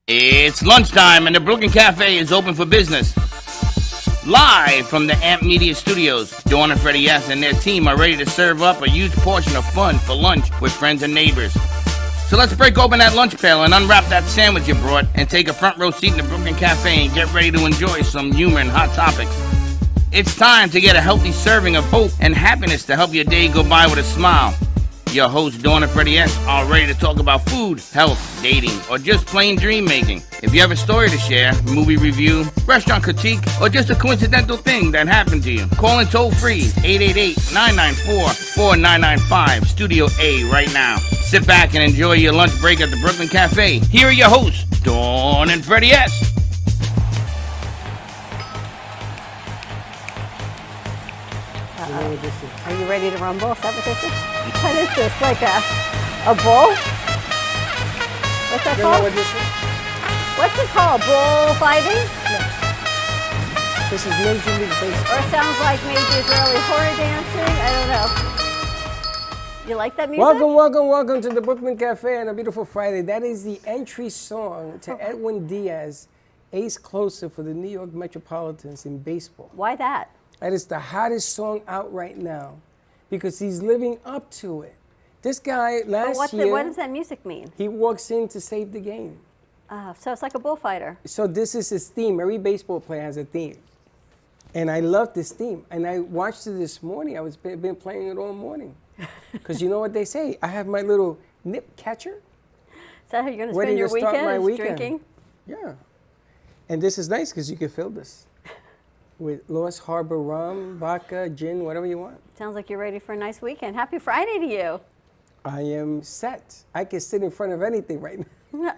It's lunchtime and the Brooklyn Cafe is open for business. Live from the Amp Media Studios, Dawn and Freddie S. and their team are ready to serve up a huge portion of fun for lunch with friends and neighbors. So let's break open that lunch pail and unwrap that sandwich you brought and take a front row seat in the Brooklyn Cafe and get ready to enjoy some humor and hot topics. It's time to get a healthy serving of hope and happiness to help your day go by with a smile. Your hosts, Dawn and Freddie S., are ready to talk about food, health, dating, or just plain dream making. If you have a story to share, movie review, restaurant critique, or just a coincidental thing that happened to you, call in toll free 888-994-4995, Studio A right now. Sit back and enjoy your lunch break at the Brooklyn Cafe. Here are your hosts, Dawn and Freddie S. Are you ready to rumble? Is that what this is? What is this? Like a bull? What's that called? What this is? What's it called? Bull fighting? No. This is Major League Baseball. Or it sounds like maybe Israeli horror dancing? I don't know. You like that music? Welcome to the Brooklyn Cafe on a beautiful Friday. That is the entry song to Edwin Diaz, ace closer for the New York Metropolitans in baseball. Why that? That is the hottest song out right now because he's living up to it. This guy last year, what does that music mean? he walks in to save the game. So it's like a bullfighter. So this is his theme. Every baseball player has a theme. And I love this theme. And I watched it this morning. Been playing it all morning. Because you know what they say? I have my little nip catcher. Is that how you're going to Ready spend your to start my weekend? weekend. Drinking? Yeah. And this is nice because you can fill this with Lost Harbor rum, vodka, gin, whatever you want. Sounds like you're ready for a nice weekend. Happy Friday to you. I am set. I can sit in front of anything right now.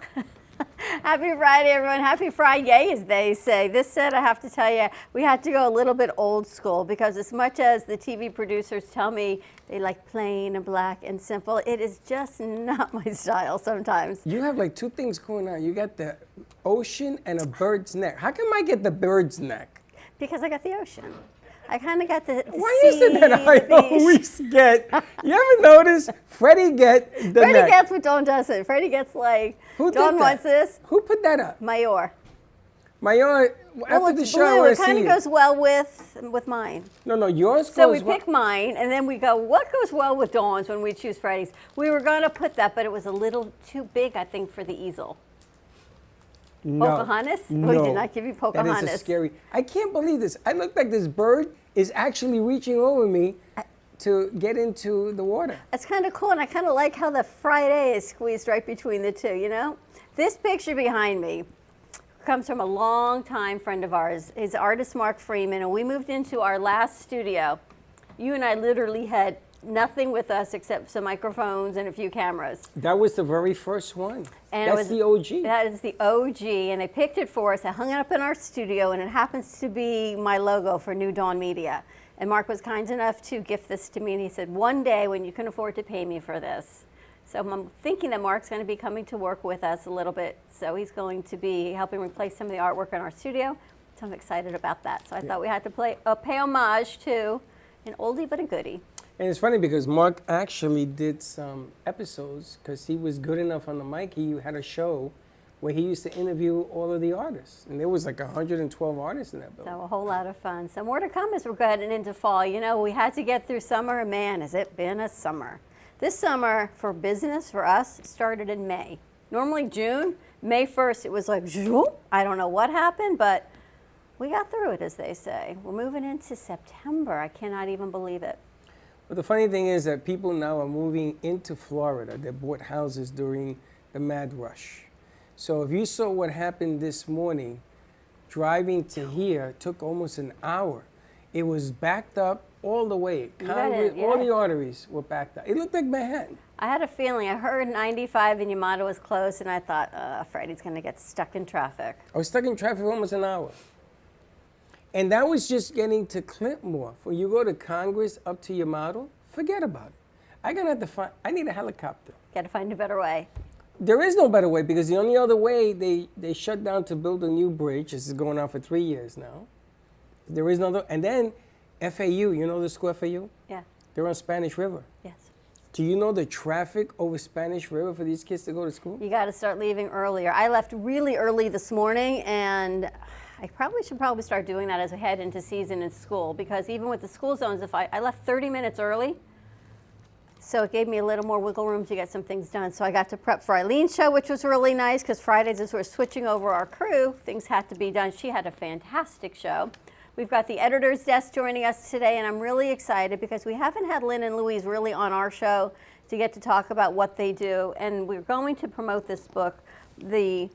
Happy Friday, everyone. Happy Friday, as they say. This said, I have to tell you, we had to go a little bit old school because as much as the TV producers tell me they like plain and black and simple, it is just not my style sometimes. You have like two things going on. You got the ocean and a bird's neck. How come I get the bird's neck? Because I got the ocean. I kind of got the Why sea, is it that I the beach. always get? You ever notice Freddie get the Freddie neck? gets what Dawn doesn't. Freddie gets like, Who did Dawn that? wants this. Who put that up? Mayor. After Well, the it's show, blue. I It kind see of it. goes well with mine. No, yours So goes we pick mine, and then we go, what goes well with Dawn's when we choose Freddie's? We were going to put that, but it was a little too big, I think, for the easel. No. Pocahontas? No. We did not give you Pocahontas. That is a scary. I can't believe this. I look like this bird is actually reaching over me to get into the water. It's kind of cool, and I kind of like how the Friday is squeezed right between the two, you know? This picture behind me comes from a long-time friend of ours. His artist, Mark Freeman, and we moved into our last studio. You and I literally had nothing with us except some microphones and a few cameras. That was the very first one. And That's the OG. That is the OG, and they picked it for us. I hung it up in our studio, and it happens to be my logo for New Dawn Media. And Mark was kind enough to gift this to me, and he said, one day when you can afford to pay me for this. So I'm thinking that Mark's going to be coming to work with us a little bit. So he's going to be helping replace some of the artwork in our studio. So I'm excited about that. So I thought we had to pay homage to an oldie but a goodie. And it's funny because Mark actually did some episodes because he was good enough on the mic. He had a show where he used to interview all of the artists. And there was like 112 artists in that building. So a whole lot of fun. So more to come as we're getting into fall. You know, we had to get through summer, and man, has it been a summer. This summer for business, for us, started in May. Normally June, May 1st, it was like, I don't know what happened, but we got through it, as they say. We're moving into September. I cannot even believe it. But the funny thing is that people now are moving into Florida. They bought houses during the mad rush. So if you saw what happened this morning, driving to here took almost an hour. It was backed up all the way. All the arteries were backed up. It looked like Manhattan. I had a feeling. I heard 95 in Yamato was close, and I thought, Freddie's going to get stuck in traffic. I was stuck in traffic for almost an hour. And that was just getting to Clintmore. When you go to Congress up to Yamato, forget about it. I need a helicopter. Got to find a better way. There is no better way because the only other way they shut down to build a new bridge. This is going on for 3 years now. There is no other. And then FAU, you know the school FAU? Yeah. They're on Spanish River. Yes. Do you know the traffic over Spanish River for these kids to go to school? You got to start leaving earlier. I left really early this morning, and I should start doing that as I head into season in school, because even with the school zones, if I left 30 minutes early, so it gave me a little more wiggle room to get some things done. So I got to prep for Eileen's show, which was really nice, because Fridays, as we're switching over our crew, things had to be done. She had a fantastic show. We've got the editor's desk joining us today, and I'm really excited because we haven't had Lynn and Louise really on our show to get to talk about what they do. And we're going to promote this book, The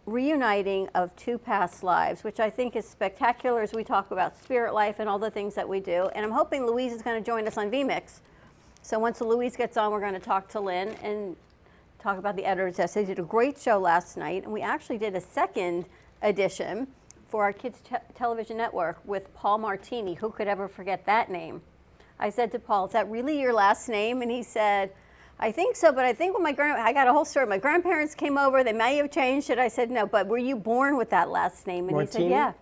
Reuniting of Two Past Lives, which I think is spectacular as we talk about spirit life and all the things that we do. And I'm hoping Louise is going to join us on VMix. So once Louise gets on, we're going to talk to Lynn and talk about the editor's desk. They did a great show last night, and we actually did a second edition for our kids' television network with Paul Martini. Who could ever forget that name? I said to Paul, "Is that really your last name?" And he said, "I think so, but I think when I got a whole story. My grandparents came over, they may have changed it." I said, "No, but were you born with that last name?" And Martini? he said, "Yeah."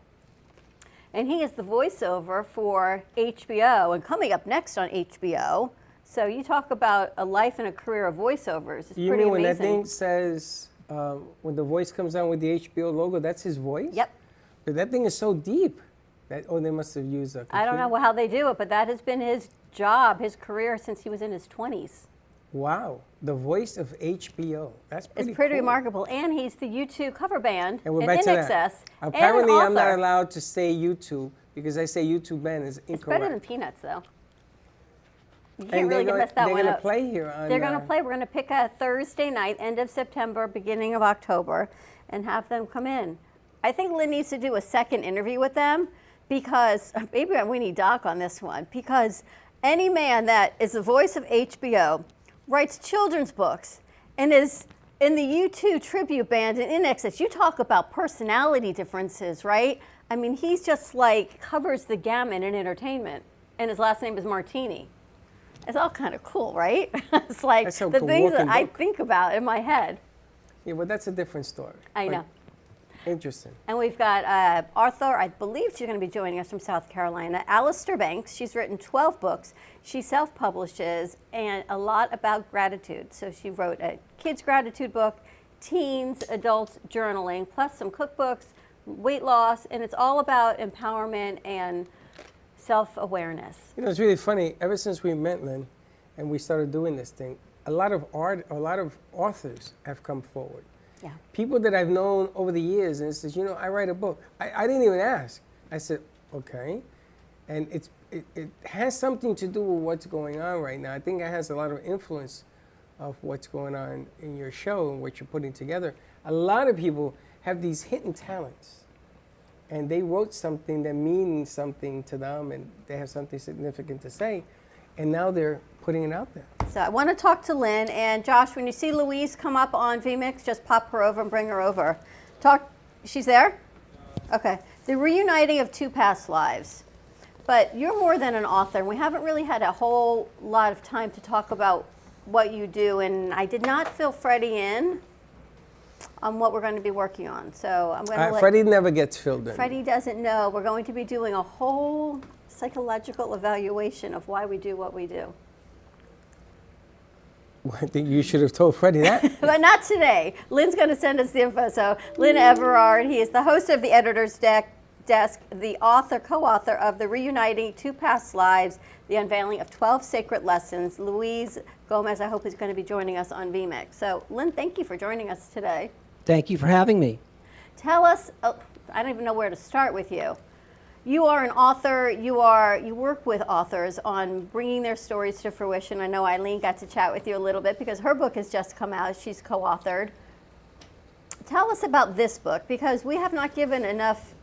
And he is the voiceover for HBO, and coming up next on HBO. So you talk about a life and a career of voiceovers. It's You pretty mean when amazing. that thing says, when the voice comes on with the HBO logo, that's his voice? Yep. But that thing is so deep. They must have used a computer. I don't know how they do it, but that has been his job, his career since he was in his 20s. Wow, the voice of HBO. That's pretty It's pretty cool. remarkable. And he's the U2 cover band And we're in back to INXS. that. And Apparently, an I'm not author. allowed to say YouTube because I say YouTube band is incorrect. It's better than Peanuts, though. You can't And really they're mess that one going to up. play here on. They're going to play. We're going to pick a Thursday night, end of September, beginning of October, and have them come in. I think Lynn needs to do a second interview with them because, maybe we need Doc on this one, because any man that is the voice of HBO, writes children's books, and is in the U2 tribute band in INXS, you talk about personality differences, right? I mean, he's just like covers the gamut in entertainment, and his last name is Martini. It's all kind of cool, right? It's like That's a the things that walking I book. think about in my head. Yeah, well, that's a different story. I But know. Interesting. And we've got Arthur, I believe she's going to be joining us from South Carolina, Alistair Banks. She's written 12 books. She self-publishes, and a lot about gratitude. So she wrote a kids' gratitude book, teens, adults journaling, plus some cookbooks, weight loss, and it's all about empowerment and self-awareness. You know, it's really funny. Ever since we met, Lynn, and we started doing this thing, a lot of authors have come forward. Yeah. People that I've known over the years, and it says, you know, I write a book. I didn't even ask. I said, okay. And it has something to do with what's going on right now. I think it has a lot of influence of what's going on in your show and what you're putting together. A lot of people have these hidden talents, and they wrote something that means something to them, and they have something significant to say, and now they're putting it out there. So I want to talk to Lynn, and Josh, when you see Louise come up on VMix, just pop her over and bring her over. She's there? Okay. The reuniting of two past lives. But you're more than an author, and we haven't really had a whole lot of time to talk about what you do, and I did not fill Freddie in on what we're going to be working on. So I'm going to let Freddie never gets filled in. Freddie doesn't know. We're going to be doing a whole psychological evaluation of why we do what we do. I think you should have told Freddie that. But not today. Lynn's going to send us the info. So Lynn Everard, he is the host of the Editor's Desk, the co-author of The Reuniting Two Past Lives, the unveiling of 12 sacred lessons. Louise Gomez, I hope, is going to be joining us on VMix. So Lynn, thank you for joining us today. Thank you for having me. Tell us, I don't even know where to start with you. You are an author. You work with authors on bringing their stories to fruition. I know Eileen got to chat with you a little bit because her book has just come out. She's co-authored. Tell us about this book, because we have not given enough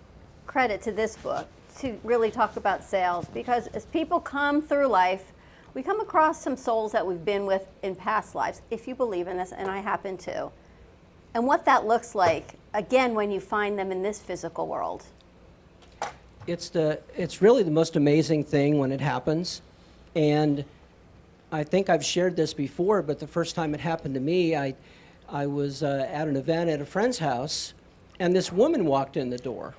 credit to this book to really talk about sales, because as people come through life, we come across some souls that we've been with in past lives, if you believe in this, and I happen to. And what that looks like, again, when you find them in this physical world. It's really the most amazing thing when it happens. And I think I've shared this before, but the first time it happened to me, I was at an event at a friend's house, and this woman walked in the door.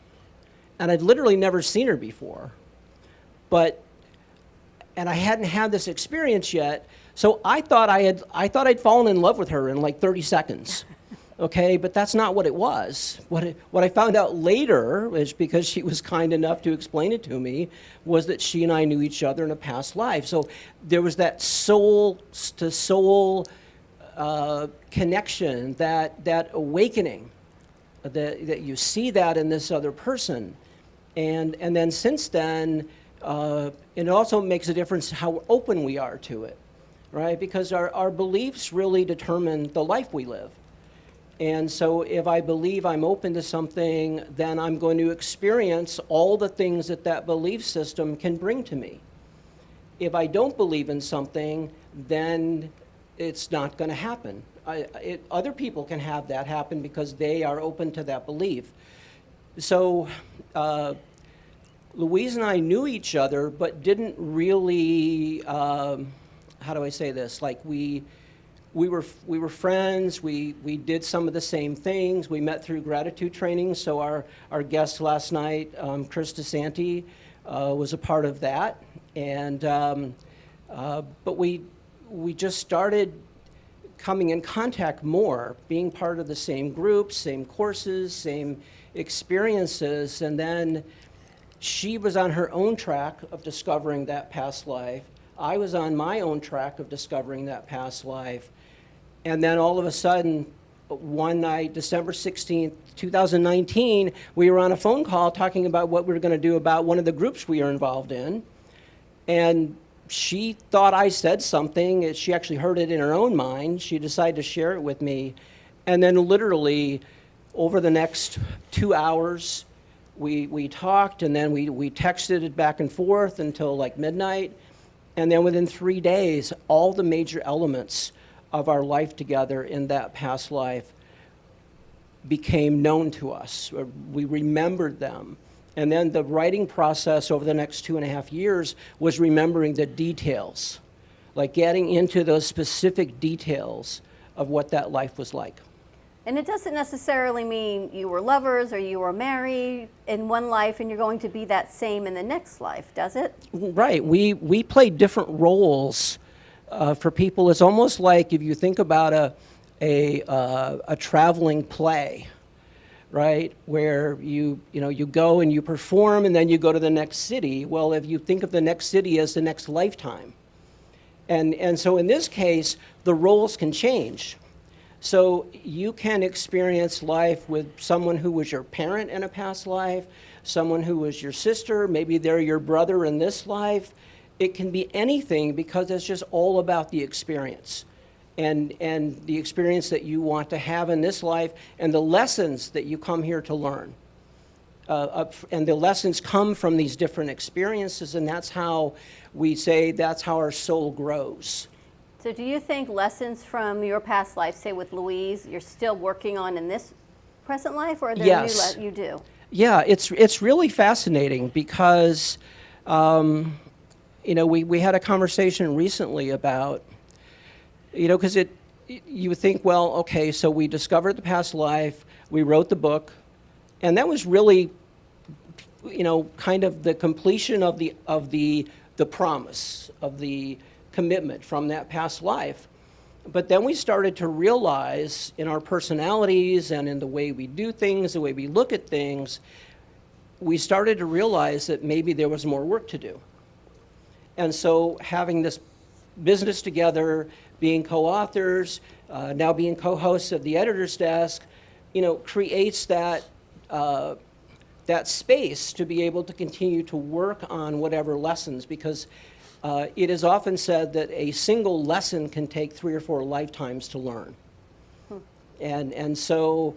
And I'd literally never seen her before. And I hadn't had this experience yet, So I thought I'd fallen in love with her in like 30 seconds. Okay, but that's not what it was. What I found out later, is because she was kind enough to explain it to me, was that she and I knew each other in a past life. So there was that soul-to-soul connection, that awakening, that you see that in this other person. And then since then, it also makes a difference how open we are to it, right? Because our beliefs really determine the life we live. And so if I believe I'm open to something, then I'm going to experience all the things that belief system can bring to me. If I don't believe in something, then it's not going to happen. Other people can have that happen because they are open to that belief. So Louise and I knew each other, but didn't really, how do I say this? Like we were friends. We did some of the same things. We met through gratitude training. So our guest last night, Chris DeSanti, was a part of that. And but we just started coming in contact more, being part of the same groups, same courses, same experiences. And then she was on her own track of discovering that past life. I was on my own track of discovering that past life. And then all of a sudden, one night, December 16th, 2019, we were on a phone call talking about what we were going to do about one of the groups we are involved in. And she thought I said something. She actually heard it in her own mind. She decided to share it with me. And then literally, over the next 2 hours, we talked, and then we texted it back and forth until like midnight. And then within 3 days, all the major elements of our life together in that past life became known to us. We remembered them. And then the writing process over the next 2.5 years was remembering the details, like getting into those specific details of what that life was like. And it doesn't necessarily mean you were lovers or you were married in one life and you're going to be that same in the next life, does it? Right. We play different roles for people. It's almost like if you think about a traveling play, right, where you go and you perform and then you go to the next city. Well, if you think of the next city as the next lifetime, and so in this case, the roles can change. So you can experience life with someone who was your parent in a past life, someone who was your sister, maybe they're your brother in this life. It can be anything because it's just all about the experience and the experience that you want to have in this life and the lessons that you come here to learn. And the lessons come from these different experiences, and that's how we say that's how our soul grows. So do you think lessons from your past life, say with Louise, you're still working on in this present life, or are there Yes. new you do? Yeah, it's really fascinating because, we had a conversation recently about, because you would think, well, okay, so we discovered the past life, we wrote the book, and that was really, kind of the completion of the promise, of the commitment from that past life. But then we started to realize in our personalities and in the way we do things, the way we look at things, we started to realize that maybe there was more work to do. And so having this business together, being co-authors, now being co-hosts of the editor's desk, creates that space to be able to continue to work on whatever lessons, because it is often said that a single lesson can take 3 or 4 lifetimes to learn. And so,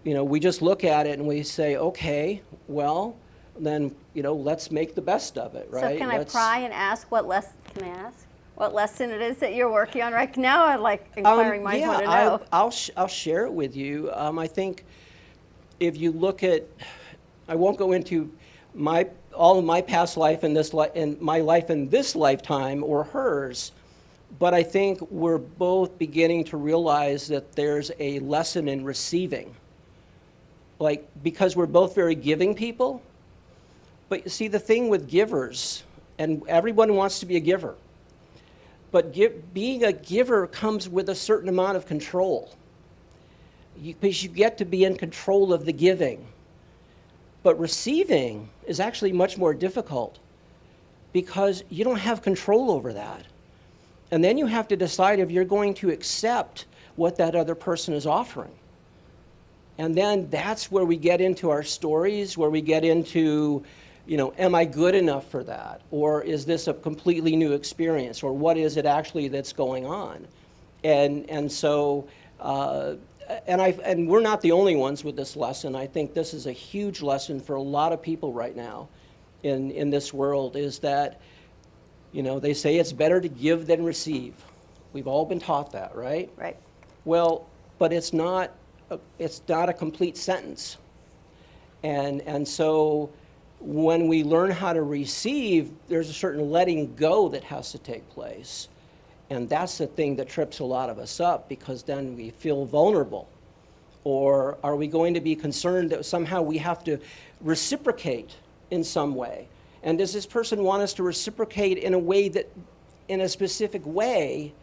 we just look at it and we say, okay, well, then, let's make the best of it, right? So can I pry and ask what lesson it is that you're working on right now? I like inquiring minds want to know. I'll share it with you. I think if you look at, I won't go into all of my past life and my life in this lifetime or hers, but I think we're both beginning to realize that there's a lesson in receiving. Like, because we're both very giving people, but you see the thing with givers, and everyone wants to be a giver, But being a giver comes with a certain amount of control, because you get to be in control of the giving. But receiving is actually much more difficult, because you don't have control over that. And then you have to decide if you're going to accept what that other person is offering. And then that's where we get into our stories, where we get into, am I good enough for that? Or is this a completely new experience? Or what is it actually that's going on? And so, and we're not the only ones with this lesson. I think this is a huge lesson for a lot of people right now in this world, is that, they say it's better to give than receive. We've all been taught that, right? Right. Well, but it's not a complete sentence. And so when we learn how to receive, there's a certain letting go that has to take place. And that's the thing that trips a lot of us up, because then we feel vulnerable. Or are we going to be concerned that somehow we have to reciprocate in some way? And does this person want us to reciprocate in a specific way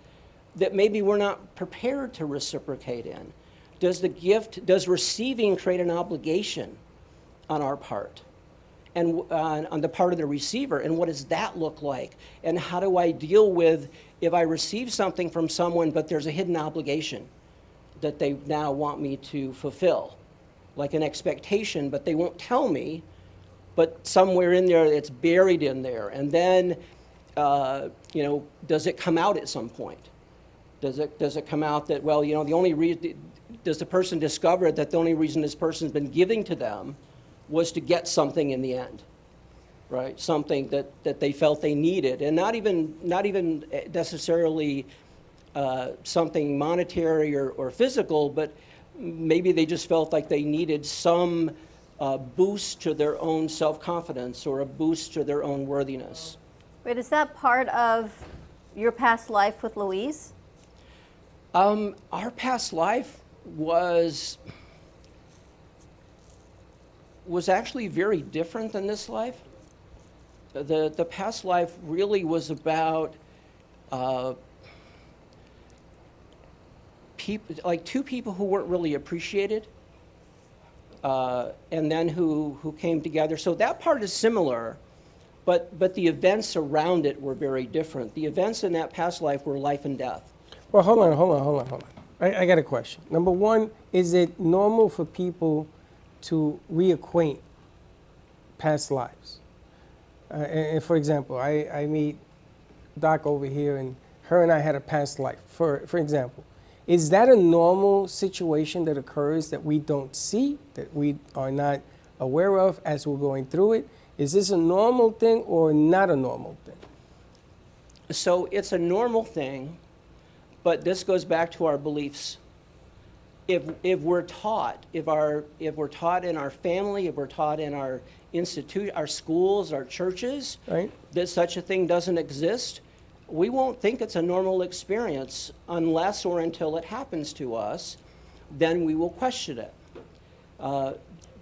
that maybe we're not prepared to reciprocate in? Does receiving create an obligation on our part, and on the part of the receiver? And what does that look like? And how do I deal with if I receive something from someone, but there's a hidden obligation that they now want me to fulfill, like an expectation, but they won't tell me, but somewhere in there it's buried in there. And then, does it come out at some point? Does it come out that, well, the only reason, does the person discover that the only reason this person's been giving to them was to get something in the end, right? Something that they felt they needed, and not even necessarily something monetary or physical, but maybe they just felt like they needed some boost to their own self-confidence, or a boost to their own worthiness. Wait, is that part of your past life with Louise? Our past life was actually very different than this life. The past life really was about two people who weren't really appreciated, and then who came together. So that part is similar, but the events around it were very different. The events in that past life were life and death. Well, hold on. I got a question. Number one, is it normal for people to reacquaint past lives? And for example, I meet Doc over here, and her and I had a past life, for example. Is that a normal situation that occurs that we don't see, that we are not aware of as we're going through it? Is this a normal thing or not a normal thing? So it's a normal thing, but this goes back to our beliefs. If we're taught, if we're taught in our family, if we're taught in our our schools, our churches, right, that such a thing doesn't exist, we won't think it's a normal experience unless or until it happens to us. Then we will question it.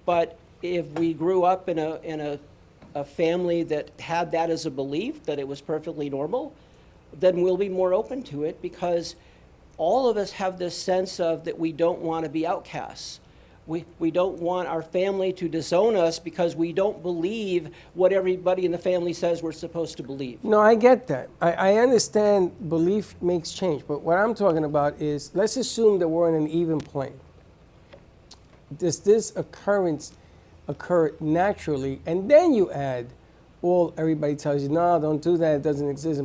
But if we grew up in a family that had that as a belief, that it was perfectly normal, then we'll be more open to it, because all of us have this sense of that we don't want to be outcasts. We don't want our family to disown us because we don't believe what everybody in the family says we're supposed to believe. No, I get that. I understand belief makes change, but what I'm talking about is, let's assume that we're on an even plane. Does this occurrence occur naturally, and then you add everybody tells you, no, don't do that, it doesn't exist.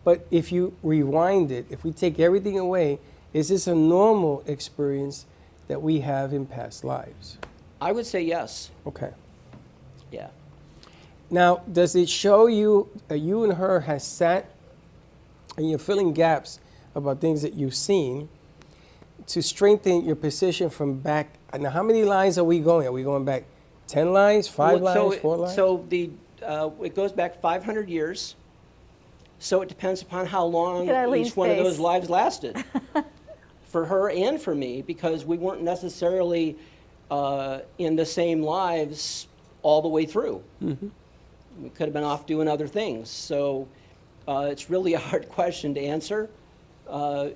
But if you rewind it, if we take everything away, is this a normal experience that we have in past lives? I would say yes. Okay. Yeah. Now, does it show you that you and her has sat and you're filling gaps about things that you've seen to strengthen your position from back? Now, how many lives are we going? Are we going back 10 lives, 5 lives, 4 lives? So it goes back 500 years. So it depends upon how long each one of those lives lasted. For her and for me, because we weren't necessarily in the same lives all the way through. Mm-hmm. We could have been off doing other things. So It's really a hard question to answer.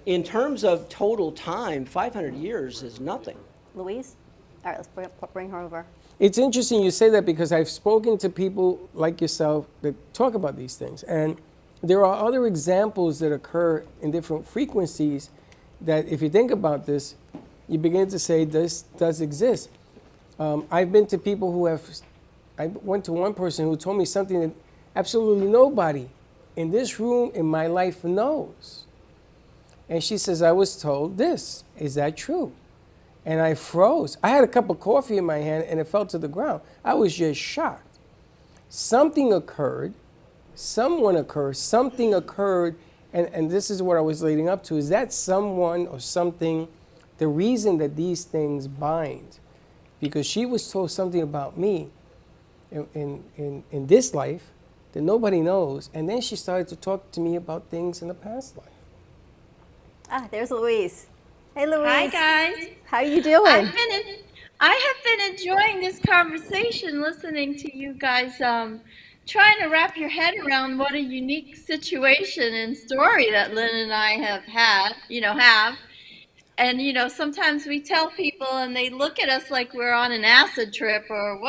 In terms of total time, 500 years is nothing. Louise? All right, let's bring her over. It's interesting you say that because I've spoken to people like yourself that talk about these things. And there are other examples that occur in different frequencies that if you think about this, you begin to say this does exist. I've been to people who have, I went to one person who told me something that absolutely nobody in this room in my life knows. And she says, I was told this. Is that true? And I froze. I had a cup of coffee in my hand and it fell to the ground. I was just shocked. Something occurred, something occurred, and this is what I was leading up to. Is that someone or something the reason that these things bind? Because she was told something about me in this life that nobody knows, and then she started to talk to me about things in the past life. Ah, there's Louise. Hey, Louise. Hi, guys. How you doing? I have been enjoying this conversation, listening to you guys, trying to wrap your head around what a unique situation and story that Lynn and I have. And, sometimes we tell people and they look at us like we're on an acid trip or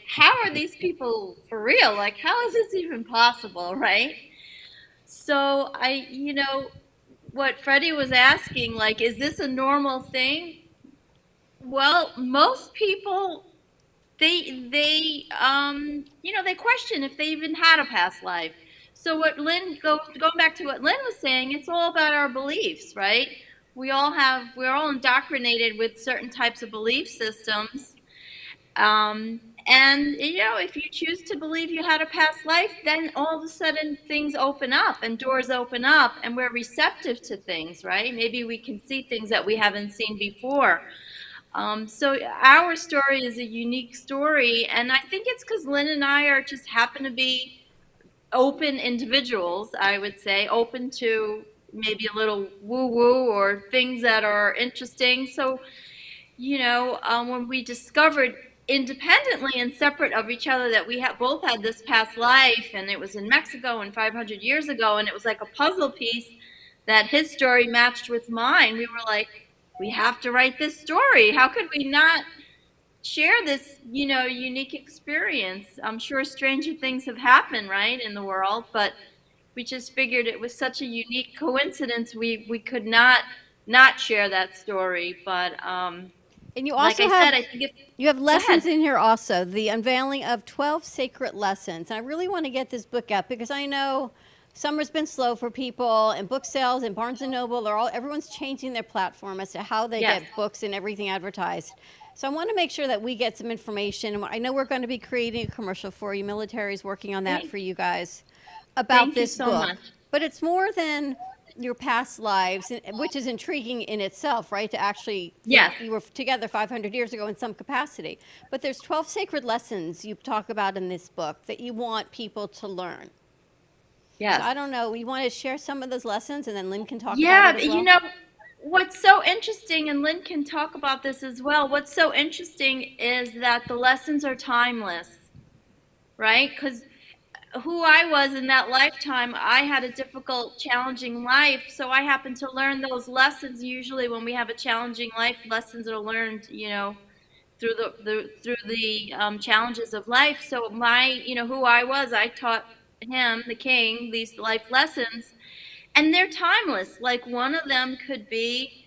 how are these people for real? Like, how is this even possible, right? So what Freddie was asking, like, is this a normal thing? Well, most people, they question if they even had a past life. So going back to what Lynn was saying, it's all about our beliefs, right? We're all indoctrinated with certain types of belief systems. And, if you choose to believe you had a past life, then all of a sudden things open up and doors open up and we're receptive to things, right? Maybe we can see things that we haven't seen before. So our story is a unique story. And I think it's because Lynn and I just happen to be open individuals, I would say, open to maybe a little woo-woo or things that are interesting. So, when we discovered independently and separate of each other that we both had this past life, and it was in Mexico and 500 years ago, and it was like a puzzle piece that his story matched with mine. We were like, we have to write this story. How could we not share this, unique experience? I'm sure stranger things have happened, right, in the world, but we just figured it was such a unique coincidence we could not share that story. But and you also you have lessons ahead. in here also, the unveiling of 12 sacred lessons. And I really want to get this book out because I know summer's been slow for people, and book sales and Barnes & Noble, everyone's changing their platform as to how they Yes. get books and everything advertised. So I want to make sure that we get some information. And I know we're going to be creating a commercial for you. Military's working on that for you guys about Thank you this so book. much. But it's more than your past lives, which is intriguing in itself, right? To actually, Yes. you were together 500 years ago in some capacity. But there's 12 sacred lessons you talk about in this book that you want people to learn. Yes. So I don't know. You want to share some of those lessons, and then Lynn can talk Yeah, about it as well? what's so interesting, and Lynn can talk about this as well, what's so interesting is that the lessons are timeless, right? Because who I was in that lifetime, I had a difficult, challenging life, so I happen to learn those lessons. Usually when we have a challenging life, lessons are learned, through the challenges of life. So who I was, I taught him, the king, these life lessons, and they're timeless. Like one of them could be,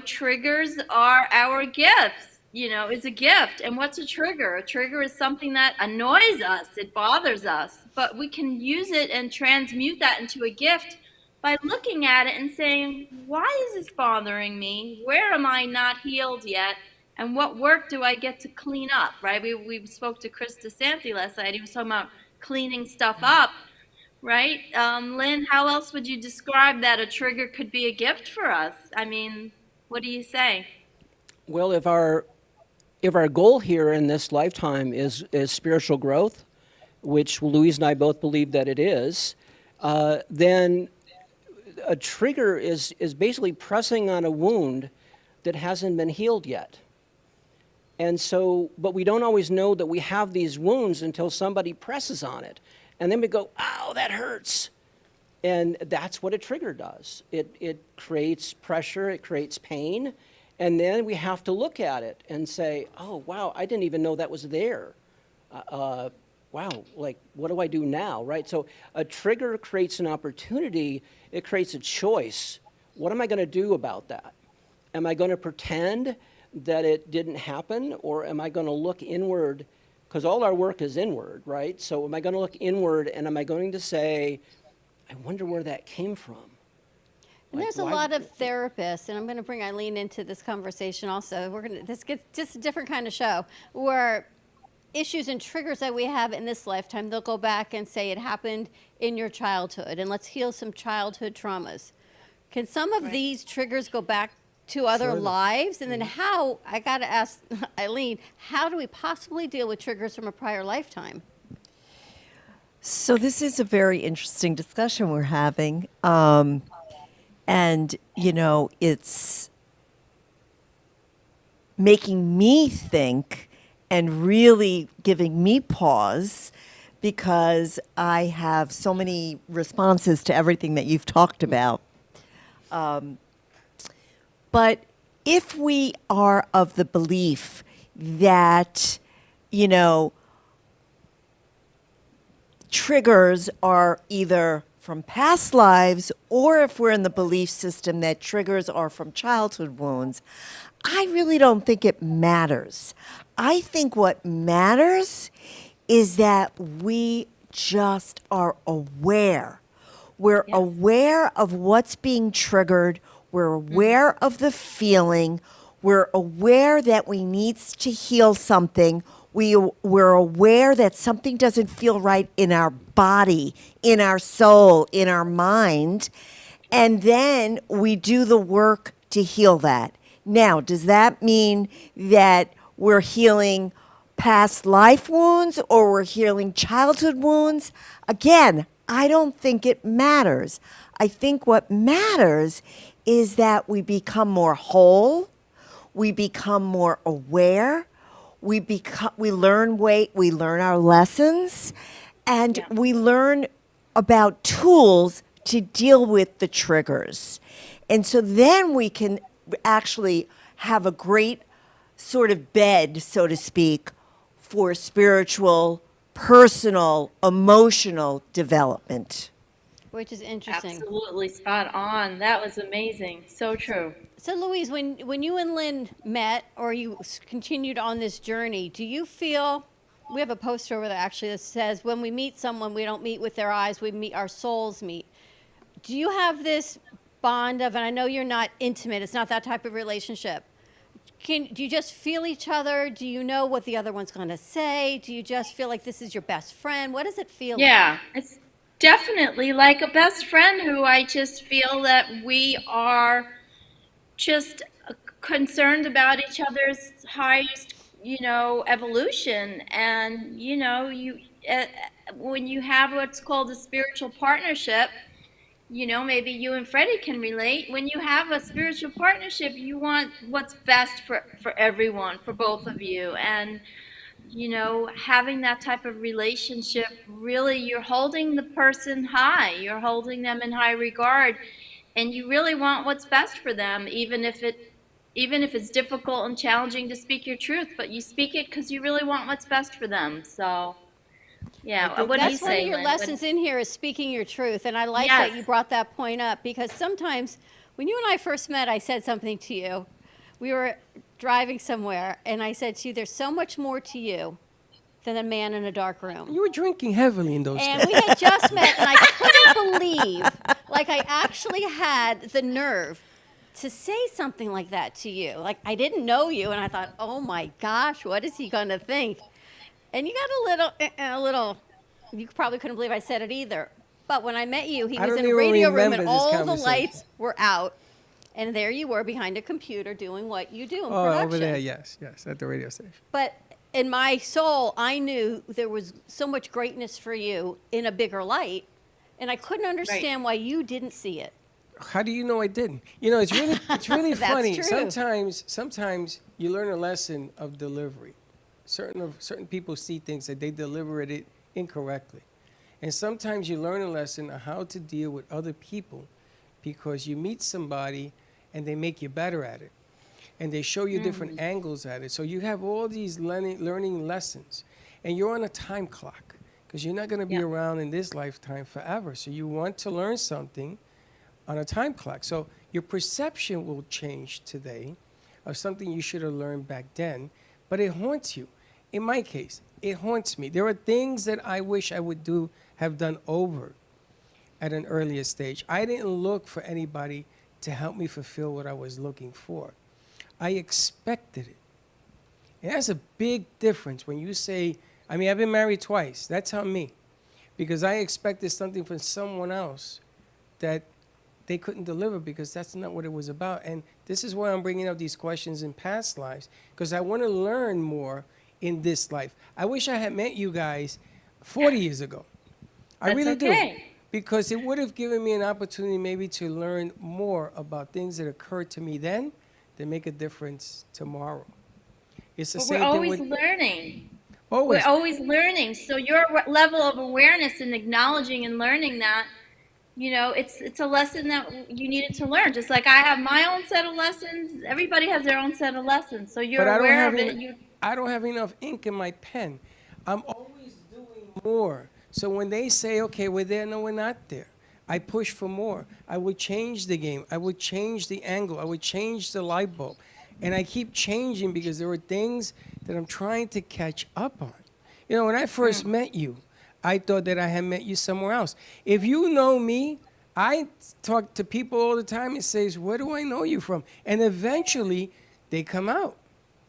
triggers are our gifts. Is a gift. And what's a trigger? A trigger is something that annoys us. It bothers us. But we can use it and transmute that into a gift by looking at it and saying, why is this bothering me? Where am I not healed yet? And what work do I get to clean up, right? We spoke to Chris DeSanti last night. He was talking about cleaning stuff up, right? Lynn, how else would you describe that a trigger could be a gift for us? I mean, what do you say? Well, if our goal here in this lifetime is spiritual growth, which Louise and I both believe that it is, then a trigger is basically pressing on a wound that hasn't been healed yet. And so, but we don't always know that we have these wounds until somebody presses on it. And then we go, ow, that hurts. And that's what a trigger does. It creates pressure, it creates pain, and then we have to look at it and say, oh, wow, I didn't even know that was there. Wow, like, what do I do now, right? So a trigger creates an opportunity, it creates a choice. What am I going to do about that? Am I going to pretend that it didn't happen, or am I going to look inward? Because all our work is inward, right? So am I going to look inward, and am I going to say, I wonder where that came from? And Like, there's a why- lot of therapists, and I'm going to bring Eileen into this conversation also. This gets just a different kind of show, where issues and triggers that we have in this lifetime, they'll go back and say it happened in your childhood, and let's heal some childhood traumas. Can some of these triggers go back to other Further. lives? And then how, I got to ask Eileen, how do we possibly deal with triggers from a prior lifetime? So this is a very interesting discussion we're having. And, you know, it's making me think and really giving me pause because I have so many responses to everything that you've talked about. But if we are of the belief that, you know, triggers are either from past lives, or if we're in the belief system that triggers are from childhood wounds, I really don't think it matters. I think what matters is that we just are aware. We're aware of what's being triggered. We're aware of the feeling. We're aware that we need to heal something. We're aware that something doesn't feel right in our body, in our soul, in our mind. And then we do the work to heal that. Now, does that mean that we're healing past life wounds or we're healing childhood wounds? Again, I don't think it matters. I think what matters is that we become more whole, we become more aware, we learn our lessons, and we learn about tools to deal with the triggers. And so then we can actually have a great sort of bed, so to speak, for spiritual, personal, emotional development. Which is interesting. Absolutely spot on. That was amazing. So true. So, Louise, when you and Lynn met or you continued on this journey, do you feel, we have a poster over there actually that says, when we meet someone, we don't meet with their eyes, we meet, our souls meet. Do you have this bond of, and I know you're not intimate, it's not that type of relationship. Do you just feel each other? Do you know what the other one's going to say? Do you just feel like this is your best friend? What does it feel like? Yeah, it's definitely like a best friend who I just feel that we are just concerned about each other's highest, evolution. And, when you have what's called a spiritual partnership, maybe you and Freddie can relate. When you have a spiritual partnership, you want what's best for everyone, for both of you. And, having that type of relationship, really, you're holding the person high. You're holding them in high regard. And you really want what's best for them, even if it's difficult and challenging to speak your truth. But you speak it because you really want what's best for them. So, yeah. What do you That's one say, of your Lynn? lessons in here is speaking your truth. And I like that you brought that point up, because sometimes when you and I first met, I said something to you. We were driving somewhere, and I said to you, there's so much more to you than a man in a dark room. You were drinking heavily in those days. And we had just met, and I couldn't believe, like, I actually had the nerve to say something like that to you. Like, I didn't know you, and I thought, oh my gosh, what is he going to think? And you got a little, you probably couldn't believe I said it either. But when I met you, he I was don't in a even radio room, remember and this all the conversation. lights were out. And there you were behind a computer doing what you do in Oh, production. over there, yes, at the radio station. But in my soul, I knew there was so much greatness for you in a bigger light, and I couldn't understand why you didn't see it. How do you know I didn't? It's really That's funny. true. Sometimes you learn a lesson of delivery. Certain people see things that they deliver it incorrectly, And sometimes you learn a lesson on how to deal with other people because you meet somebody and they make you better at it. And they show you different angles at it. So you have all these learning lessons. And you're on a time clock because you're not going to be around in this lifetime forever. So you want to learn something on a time clock. So your perception will change today of something you should have learned back then, but it haunts you. In my case, it haunts me. There are things that I wish I would have done over at an earlier stage. I didn't look for anybody to help me fulfill what I was looking for. I expected it. And that's a big difference when you say, I mean, I've been married twice. That's on me. Because I expected something from someone else that they couldn't deliver because that's not what it was about. And this is why I'm bringing up these questions in past lives, because I want to learn more in this life. I wish I had met you guys 40 years ago. I really do. Because it would have given me an opportunity maybe to learn more about things that occurred to me then that make a difference tomorrow. It's the But same we're thing always with learning. always. We're always learning. So your level of awareness and acknowledging and learning that, you know, it's a lesson that you needed to learn. Just like I have my own set of lessons, everybody has their own set of lessons. So you're But aware of it. I don't have enough ink in my pen. I'm always doing more. So when they say, okay, we're there, no, we're not there, I push for more. I would change the game. I would change the angle. I would change the light bulb. And I keep changing because there are things that I'm trying to catch up on. You know, when I first met you, I thought that I had met you somewhere else. If you know me, I talk to people all the time and say, where do I know you from? And eventually they come out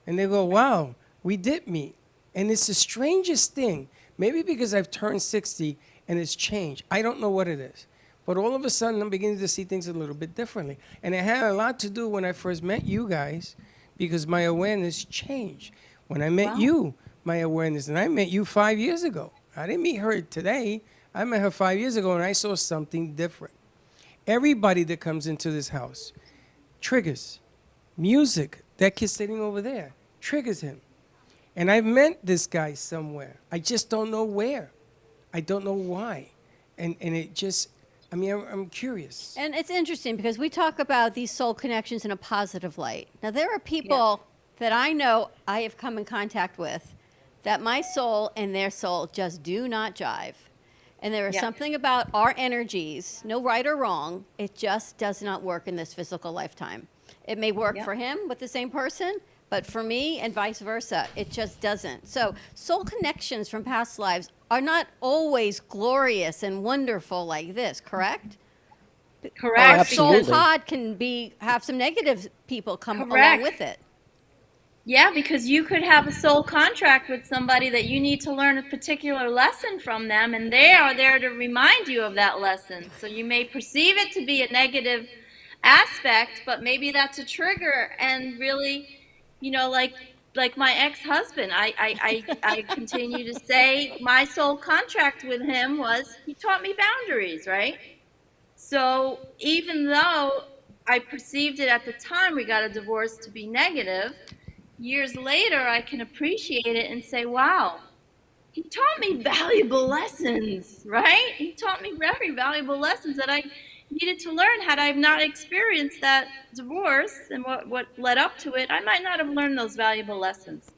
and they go, wow, we did meet. And it's the strangest thing. Maybe because I've turned 60 and it's changed. I don't know what it is. But all of a sudden, I'm beginning to see things a little bit differently. And it had a lot to do when I first met you guys because my awareness changed. When I met you, my awareness, and I met you 5 years ago. I didn't meet her today. I met her 5 years ago, and I saw something different. Everybody that comes into this house triggers. Music, that kid sitting over there, triggers him. And I've met this guy somewhere. I just don't know where. I don't know why. And it just, I mean, I'm curious. And it's interesting because we talk about these soul connections in a positive light. Now, there are people that I know I have come in contact with that my soul and their soul just do not jive. And there is something about our energies, no right or wrong, it just does not work in this physical lifetime. It may work for him with the same person, but for me and vice versa, it just doesn't. So soul connections from past lives are not always glorious and wonderful like this, correct? Correct. Our soul Absolutely. pod can have some negative people come along with it. Yeah, because you could have a soul contract with somebody that you need to learn a particular lesson from them, and they are there to remind you of that lesson. So you may perceive it to be a negative aspect, but maybe that's a trigger. And really, you know, like my ex-husband, I continue to say my soul contract with him was he taught me boundaries, right? So even though I perceived it at the time we got a divorce to be negative, years later, I can appreciate it and say, wow, he taught me valuable lessons, right? He taught me very valuable lessons that I needed to learn. Had I not experienced that divorce and what led up to it, I might not have learned those valuable lessons.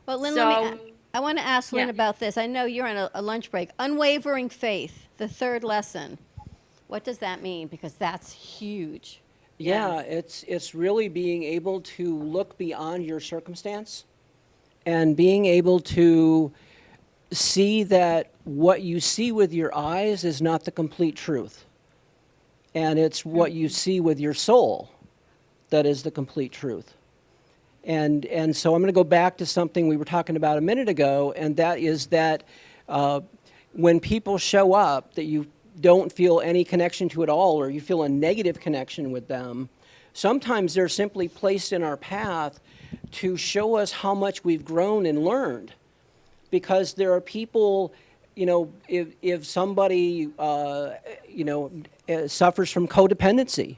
Well, Lynn, So- I want to ask Lynn Yeah. about this. I know you're on a lunch break. Unwavering faith, the third lesson. What does that mean? Because that's huge. Yeah, it's really being able to look beyond your circumstance and being able to see that what you see with your eyes is not the complete truth. And it's what you see with your soul that is the complete truth. And so I'm going to go back to something we were talking about a minute ago, and that is that when people show up that you don't feel any connection to at all, or you feel a negative connection with them, sometimes they're simply placed in our path to show us how much we've grown and learned. Because there are people, you know, if somebody, suffers from codependency,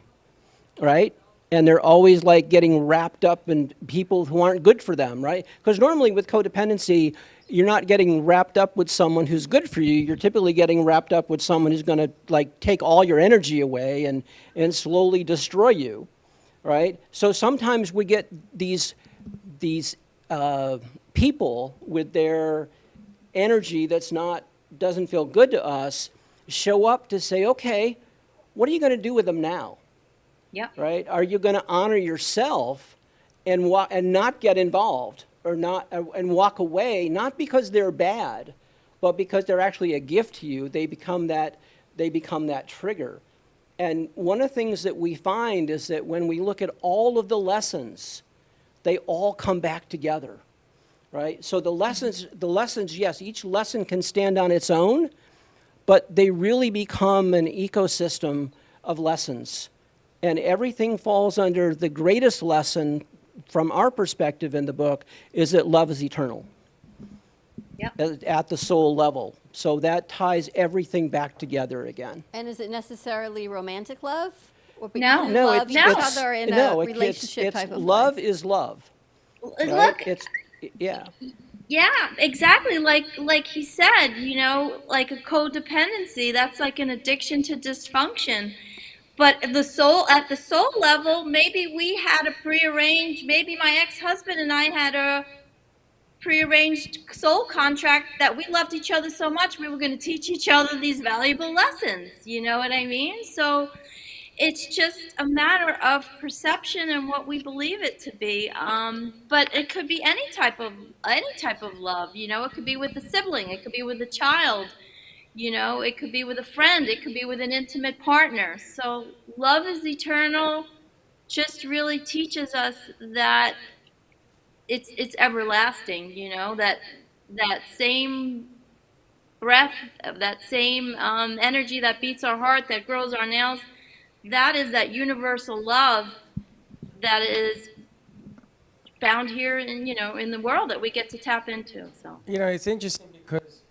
right? and they're always like getting wrapped up in people who aren't good for them, right? Because normally with codependency, you're not getting wrapped up with someone who's good for you. You're typically getting wrapped up with someone who's going to like take all your energy away and slowly destroy you, right? So sometimes we get these people with their energy doesn't feel good to us, show up to say, okay, what are you going to do with them now? Yep. Right? Are you going to honor yourself and not get involved and walk away, not because they're bad, but because they're actually a gift to you? They become that trigger. And one of the things that we find is that when we look at all of the lessons, they all come back together, right? So the lessons, yes, each lesson can stand on its own, but they really become an ecosystem of lessons. And everything falls under the greatest lesson from our perspective in the book is that love is eternal. Yep. At the soul level. So that ties everything back together again. And is it necessarily romantic love? Or No. you No, love it's each other in a it's relationship type of love way? is love. Right? Look, Yeah. yeah, exactly. Like he said, like a codependency, that's like an addiction to dysfunction. But at the soul level, maybe we had maybe my ex-husband and I had a prearranged soul contract that we loved each other so much we were going to teach each other these valuable lessons. You know what I mean? So it's just a matter of perception and what we believe it to be. But it could be any type of love. It could be with a sibling, it could be with a child. It could be with a friend, it could be with an intimate partner. So love is eternal just really teaches us that it's everlasting, that same breath, that same energy that beats our heart, that grows our nails, that is that universal love that is found here in the world that we get to tap into. So It's interesting because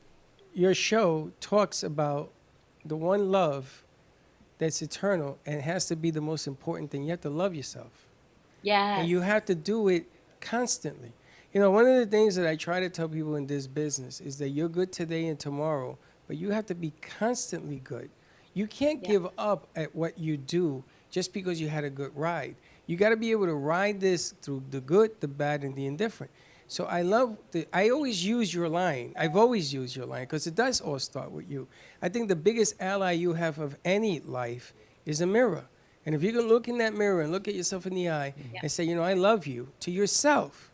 your show talks about the one love that's eternal and has to be the most important thing. You have to love yourself. yes. And you have to do it constantly. One of the things that I try to tell people in this business is that you're good today and tomorrow, but you have to be constantly good. You can't give up at what you do just because you had a good ride. You got to be able to ride this through the good, the bad, and the indifferent. So I always use your line. I've always used your line because it does all start with you. I think the biggest ally you have of any life is a mirror. And if you can look in that mirror and look at yourself in the eye and say, I love you to yourself,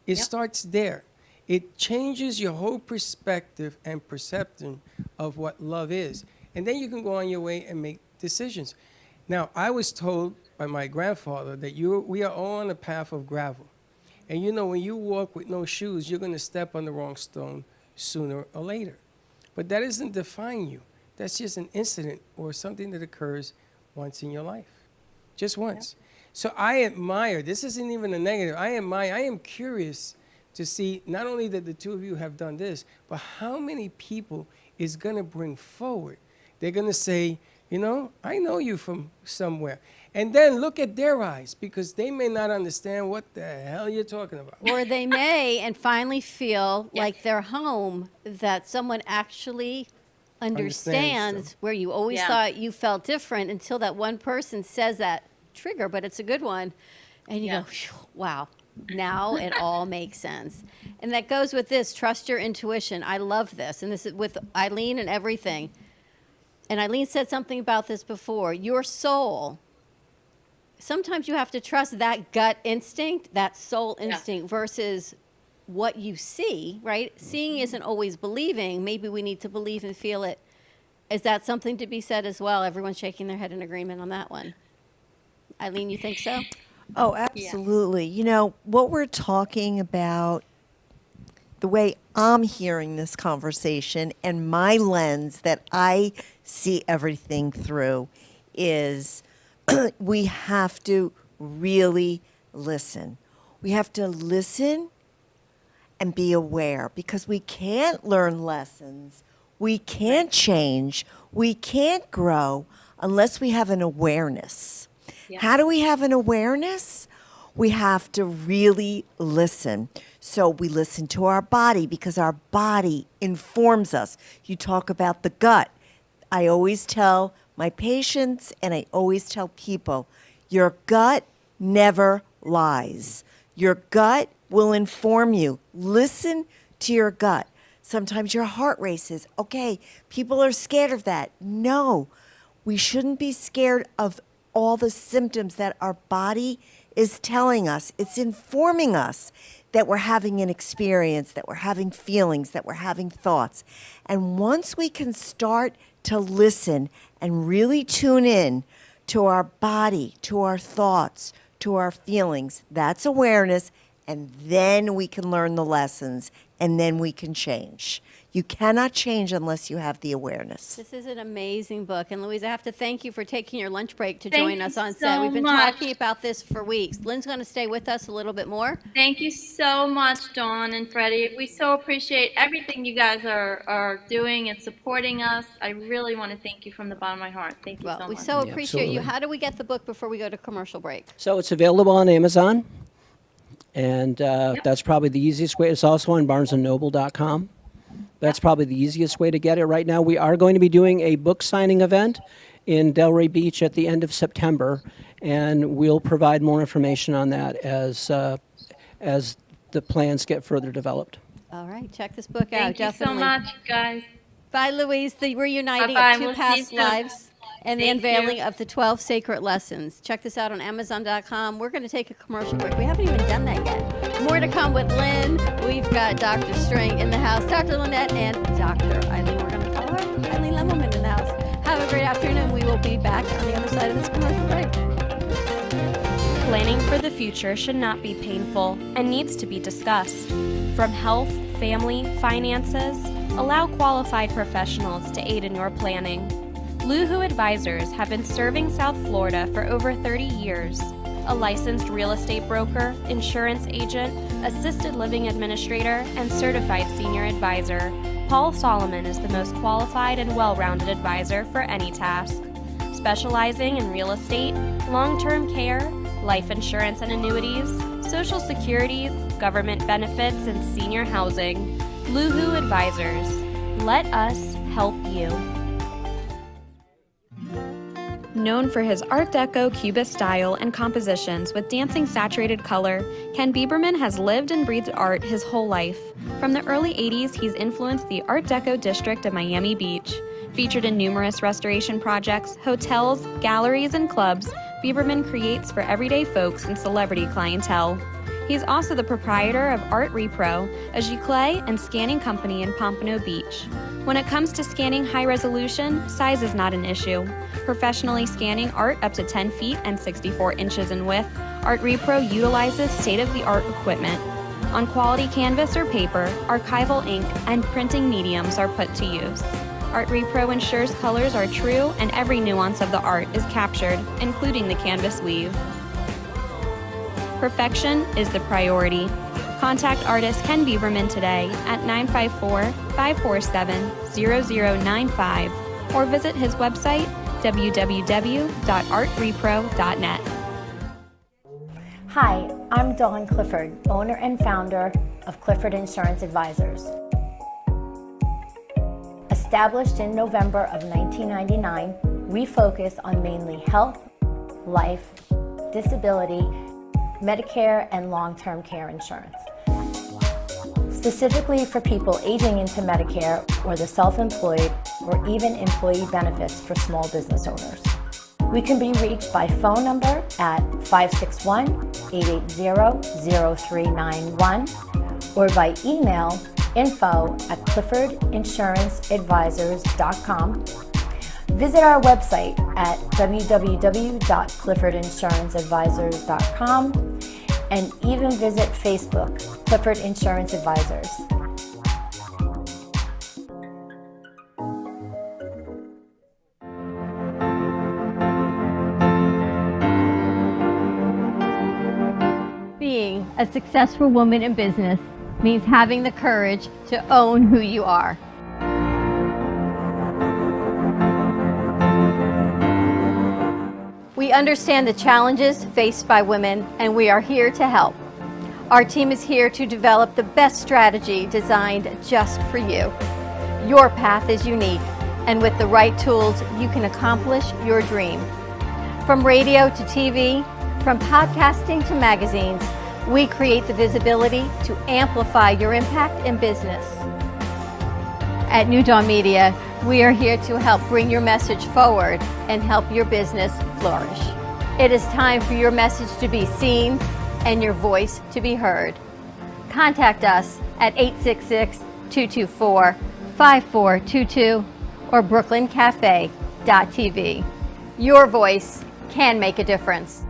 it starts there. It changes your whole perspective and perception of what love is. And then you can go on your way and make decisions. Now, I was told by my grandfather that we are all on a path of gravel. And when you walk with no shoes, you're going to step on the wrong stone sooner or later. But that doesn't define you. That's just an incident or something that occurs once in your life. Just once. Yeah. So I admire, this isn't even a negative, I am curious to see not only that the two of you have done this, but how many people is going to bring forward. They're going to say, I know you from somewhere. And then look at their eyes, because they may not understand what the hell you're talking about. Or they may and finally feel like they're home, that someone actually understands where you always thought you felt different until that one person says that trigger, but it's a good one. And you go, wow, now it all makes sense. And that goes with this, trust your intuition. I love this. And this is with Eileen and everything. And Eileen said something about this before. Your soul, sometimes you have to trust that gut instinct, that soul instinct versus what you see, right? Seeing isn't always believing. Maybe we need to believe and feel it. Is that something to be said as well? Everyone's shaking their head in agreement on that one. Eileen, you think so? Oh, absolutely. What we're talking about, the way I'm hearing this conversation and my lens that I see everything through is we have to really listen. We have to listen and be aware, because we can't learn lessons, we can't change, we can't grow unless we have an awareness. Yeah. How do we have an awareness? We have to really listen. So we listen to our body because our body informs us. You talk about the gut. I always tell my patients and I always tell people, your gut never lies. Your gut will inform you. Listen to your gut. Sometimes your heart races. Okay, people are scared of that. No, we shouldn't be scared of all the symptoms that our body is telling us. It's informing us that we're having an experience, that we're having feelings, that we're having thoughts. And once we can start to listen and really tune in to our body, to our thoughts, to our feelings, that's awareness. And then we can learn the lessons and then we can change. You cannot change unless you have the awareness. This is an amazing book. And Louise, I have to thank you for taking your lunch break to Thank join you us on so set. We've been much. talking about this for weeks. Lynn's going to stay with us a little bit more. Thank you so much, Dawn and Freddie. We so appreciate everything you guys are doing and supporting us. I really want to thank you from the bottom of my heart. Thank you Well, so we much. so Yeah, appreciate you. absolutely. How do we get the book before we go to commercial break? So it's available on Amazon, and that's probably the easiest way. It's also on BarnesandNoble.com. That's probably the easiest way to get it right now. We are going to be doing a book signing event in Delray Beach at the end of September, and we'll provide more information on that as the plans get further developed. All right, check this book out. Thank you Definitely. so much, guys. Bye, Louise. The reuniting Bye-bye. of two We'll see past you soon. lives and the Thank unveiling you. of the 12 sacred lessons. Check this out on Amazon.com. We're going to take a commercial break. We haven't even done that yet. More to come with Lynn. We've got Dr. String in the house, Dr. Lynette, and Dr. Eileen. We're going to call her Eileen Lemelman in the house. Have a great afternoon. We will be back on the other side of this commercial break. Planning for the future should not be painful and needs to be discussed. From health, family, finances, allow qualified professionals to aid in your planning. Luhu Advisors have been serving South Florida for over 30 years. A licensed real estate broker, insurance agent, assisted living administrator, and certified senior advisor, Paul Solomon is the most qualified and well-rounded advisor for any task. Specializing in real estate, long-term care, life insurance and annuities, Social Security, government benefits, and senior housing. Luhu Advisors. Let us help you. Known for his Art Deco Cubist style and compositions with dancing saturated color, Ken Bieberman has lived and breathed art his whole life. From the early 80s, he's influenced the Art Deco district of Miami Beach. Featured in numerous restoration projects, hotels, galleries, and clubs, Bieberman creates for everyday folks and celebrity clientele. He's also the proprietor of Art Repro, a giclée and scanning company in Pompano Beach. When it comes to scanning high resolution, size is not an issue. Professionally scanning art up to 10 feet and 64 inches in width, Art Repro utilizes state-of-the-art equipment. On quality canvas or paper, archival ink and printing mediums are put to use. Art Repro ensures colors are true and every nuance of the art is captured, including the canvas weave. Perfection is the priority. Contact artist Ken Bieberman today at 954-547-0095 or visit his website www.artrepro.net. Hi, I'm Dawn Clifford, owner and founder of Clifford Insurance Advisors. Established in November of 1999, we focus on mainly health, life, disability, Medicare, and long-term care insurance. Specifically for people aging into Medicare or the self-employed or even employee benefits for small business owners. We can be reached by phone number at 561-880-0391 or by email info@cliffordinsuranceadvisors.com. Visit our website at www.cliffordinsuranceadvisors.com and even visit Facebook, Clifford Insurance Advisors. Being a successful woman in business means having the courage to own who you are. We understand the challenges faced by women, and we are here to help. Our team is here to develop the best strategy designed just for you. Your path is unique, and with the right tools, you can accomplish your dream. From radio to TV, from podcasting to magazines, we create the visibility to amplify your impact in business. At New Dawn Media, we are here to help bring your message forward and help your business flourish. It is time for your message to be seen and your voice to be heard. Contact us at 866-224-5422 or brooklyncafe.tv. Your voice can make a difference.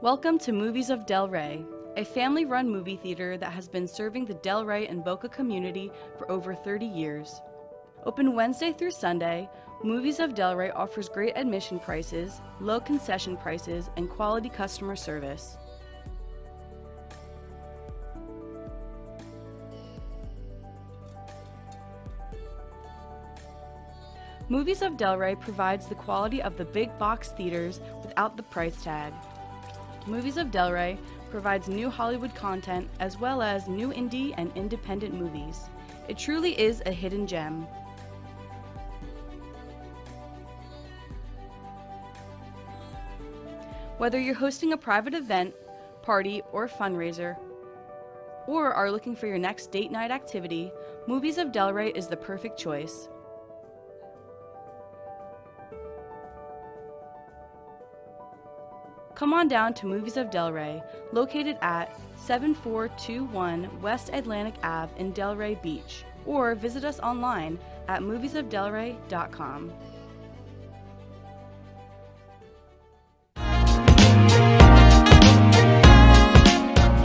Welcome to Movies of Del Rey, a family-run movie theater that has been serving the Del Rey and Boca community for over 30 years. Open Wednesday through Sunday, Movies of Del Rey offers great admission prices, low concession prices, and quality customer service. Movies of Del Rey provides the quality of the big box theaters without the price tag. Movies of Del Rey provides new Hollywood content as well as new indie and independent movies. It truly is a hidden gem. Whether you're hosting a private event, party, or fundraiser, or are looking for your next date night activity, Movies of Del Rey is the perfect choice. Come on down to Movies of Del Rey, located at 7421 West Atlantic Ave in Del Rey Beach, or visit us online at moviesofdelrey.com.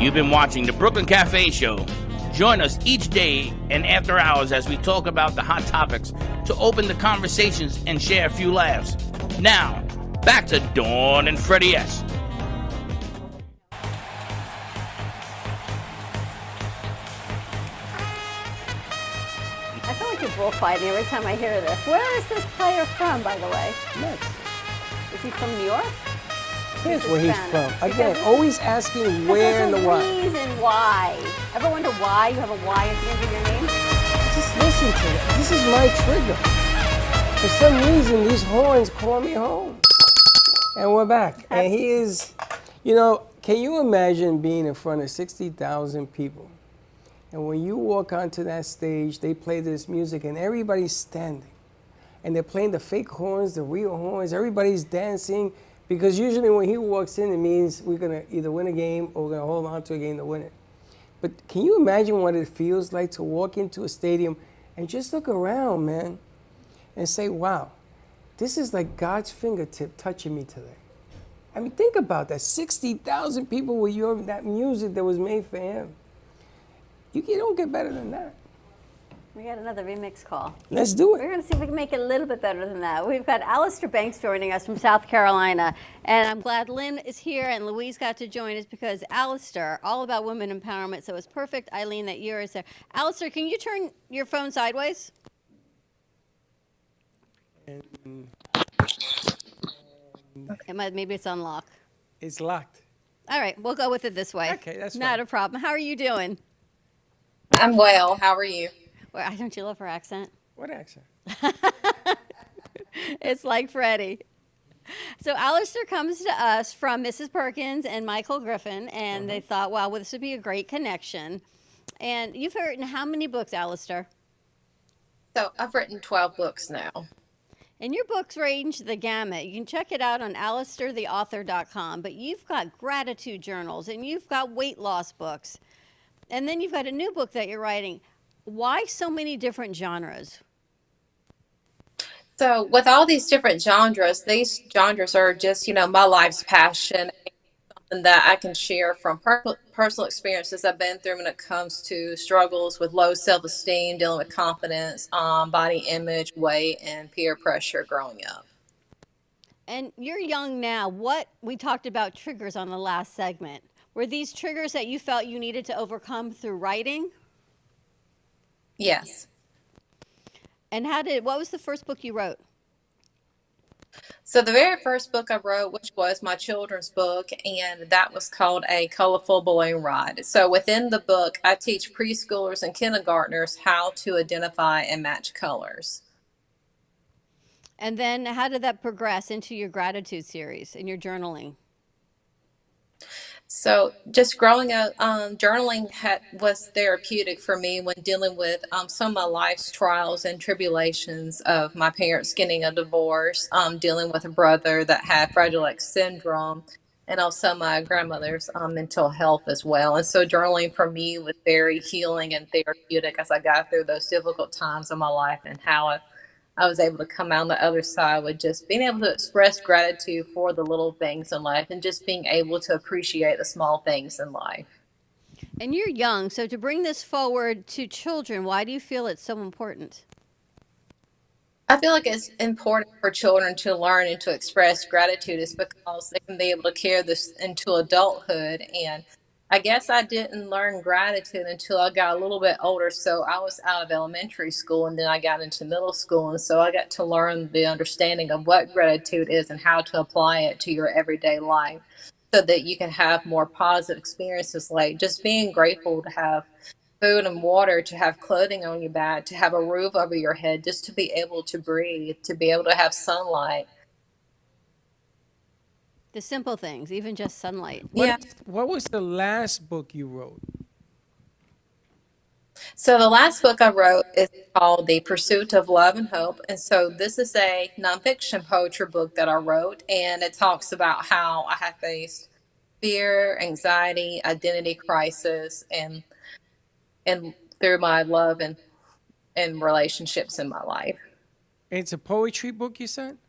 You've been watching the Brooklyn Cafe Show. Join us each day and after hours as we talk about the hot topics to open the conversations and share a few laughs. Now, back to Dawn and Freddie S. I feel like you're bullfighting every time I hear this. Where is this player from, by the way? Next. Is he from New York? Here's where he's from. Again, Because always asking where and the why. There's a reason why. Ever wonder why you have a Y at the end of your name? Just listen to it. This is my trigger. For some reason, these horns call me home. And we're back. And he is, can you imagine being in front of 60,000 people? And when you walk onto that stage, they play this music and everybody's standing. And they're playing the fake horns, the real horns. Everybody's dancing. Because usually when he walks in, it means we're going to either win a game or we're going to hold on to a game to win it. But can you imagine what it feels like to walk into a stadium and just look around, man, and say, wow, this is like God's fingertip touching me today. I mean, think about that. 60,000 people with that music that was made for him. You don't get better than that. We got another remix call. Let's do it. We're going to see if we can make it a little bit better than that. We've got Alistair Banks joining us from South Carolina. And I'm glad Lynn is here and Louise got to join us because Alistair, all about women empowerment. So it's perfect, Eileen, that you're there. Alistair, can you turn your phone sideways? Maybe it's unlocked. It's locked. All right, we'll go with it this way. Okay, that's not fine. a problem. How are you doing? I'm well. How are you? Well, don't you love her accent? What accent? It's like Freddie. So Alistair comes to us from Mrs. Perkins and Michael Griffin, and they thought, wow, well, this would be a great connection. And you've written how many books, Alistair? So I've written 12 books now. And your books range the gamut. You can check it out on alistairtheauthor.com, but you've got gratitude journals, and you've got weight loss books. And then you've got a new book that you're writing. Why so many different genres? So with all these different genres, these genres are just, my life's passion, something that I can share from personal experiences I've been through when it comes to struggles with low self-esteem, dealing with confidence, body image, weight, and peer pressure growing up. And you're young now. We talked about triggers on the last segment. Were these triggers that you felt you needed to overcome through writing? Yes. And what was the first book you wrote? So the very first book I wrote, which was my children's book, and that was called A Colorful Balloon Ride. So within the book, I teach preschoolers and kindergartners how to identify and match colors. And then how did that progress into your gratitude series and your journaling? So just growing up, journaling was therapeutic for me when dealing with some of my life's trials and tribulations of my parents getting a divorce, dealing with a brother that had Fragile X syndrome, and also my grandmother's mental health as well. And so journaling for me was very healing and therapeutic as I got through those difficult times of my life, and how I was able to come out on the other side with just being able to express gratitude for the little things in life and just being able to appreciate the small things in life. And you're young, so to bring this forward to children, why do you feel it's so important? I feel like it's important for children to learn and to express gratitude is because they can be able to carry this into adulthood. And I guess I didn't learn gratitude until I got a little bit older. So I was out of elementary school and then I got into middle school. And so I got to learn the understanding of what gratitude is and how to apply it to your everyday life so that you can have more positive experiences, like just being grateful to have food and water, to have clothing on your back, to have a roof over your head, just to be able to breathe, to be able to have sunlight. The simple things, even just sunlight. Yeah. What was the last book you wrote? So the last book I wrote is called The Pursuit of Love and Hope. And so this is a nonfiction poetry book that I wrote, and it talks about how I have faced fear, anxiety, identity crisis, and through my love and relationships in my life. It's a poetry book, you said?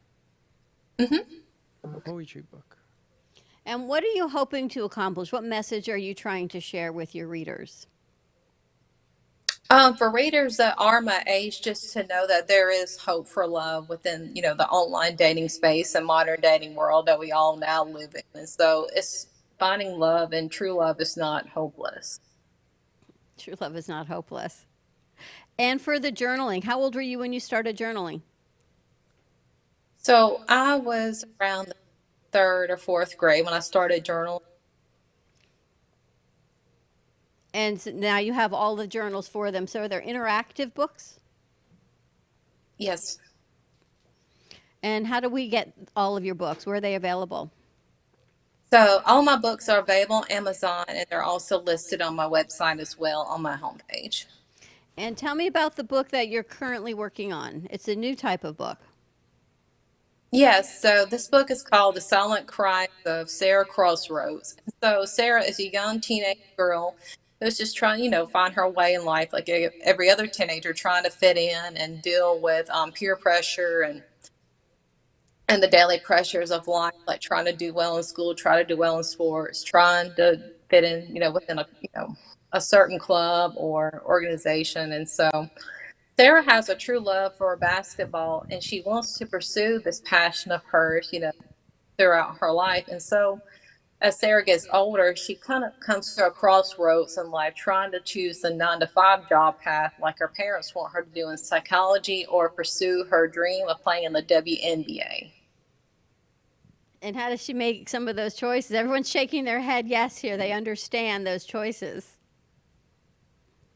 A poetry book. And what are you hoping to accomplish? What message are you trying to share with your readers? For readers that are my age, just to know that there is hope for love within, the online dating space and modern dating world that we all now live in. And so it's finding love, and true love is not hopeless. True love is not hopeless. And for the journaling, how old were you when you started journaling? So I was around the third or fourth grade when I started journaling. And now you have all the journals for them. So are there interactive books? Yes. And how do we get all of your books? Where are they available? So all my books are available on Amazon, and they're also listed on my website as well on my homepage. And tell me about the book that you're currently working on. It's a new type of book. Yes, so this book is called The Silent Cries of Sarah Crossroads. So Sarah is a young teenage girl who's just trying, find her way in life like every other teenager, trying to fit in and deal with peer pressure and the daily pressures of life, like trying to do well in school, try to do well in sports, trying to fit in, within a certain club or organization. And so Sarah has a true love for basketball, and she wants to pursue this passion of hers, throughout her life. And so as Sarah gets older, she kind of comes to a crossroads in life, trying to choose the 9-to-5 job path like her parents want her to do in psychology, or pursue her dream of playing in the WNBA. And how does she make some of those choices? Everyone's shaking their head yes here. They understand those choices.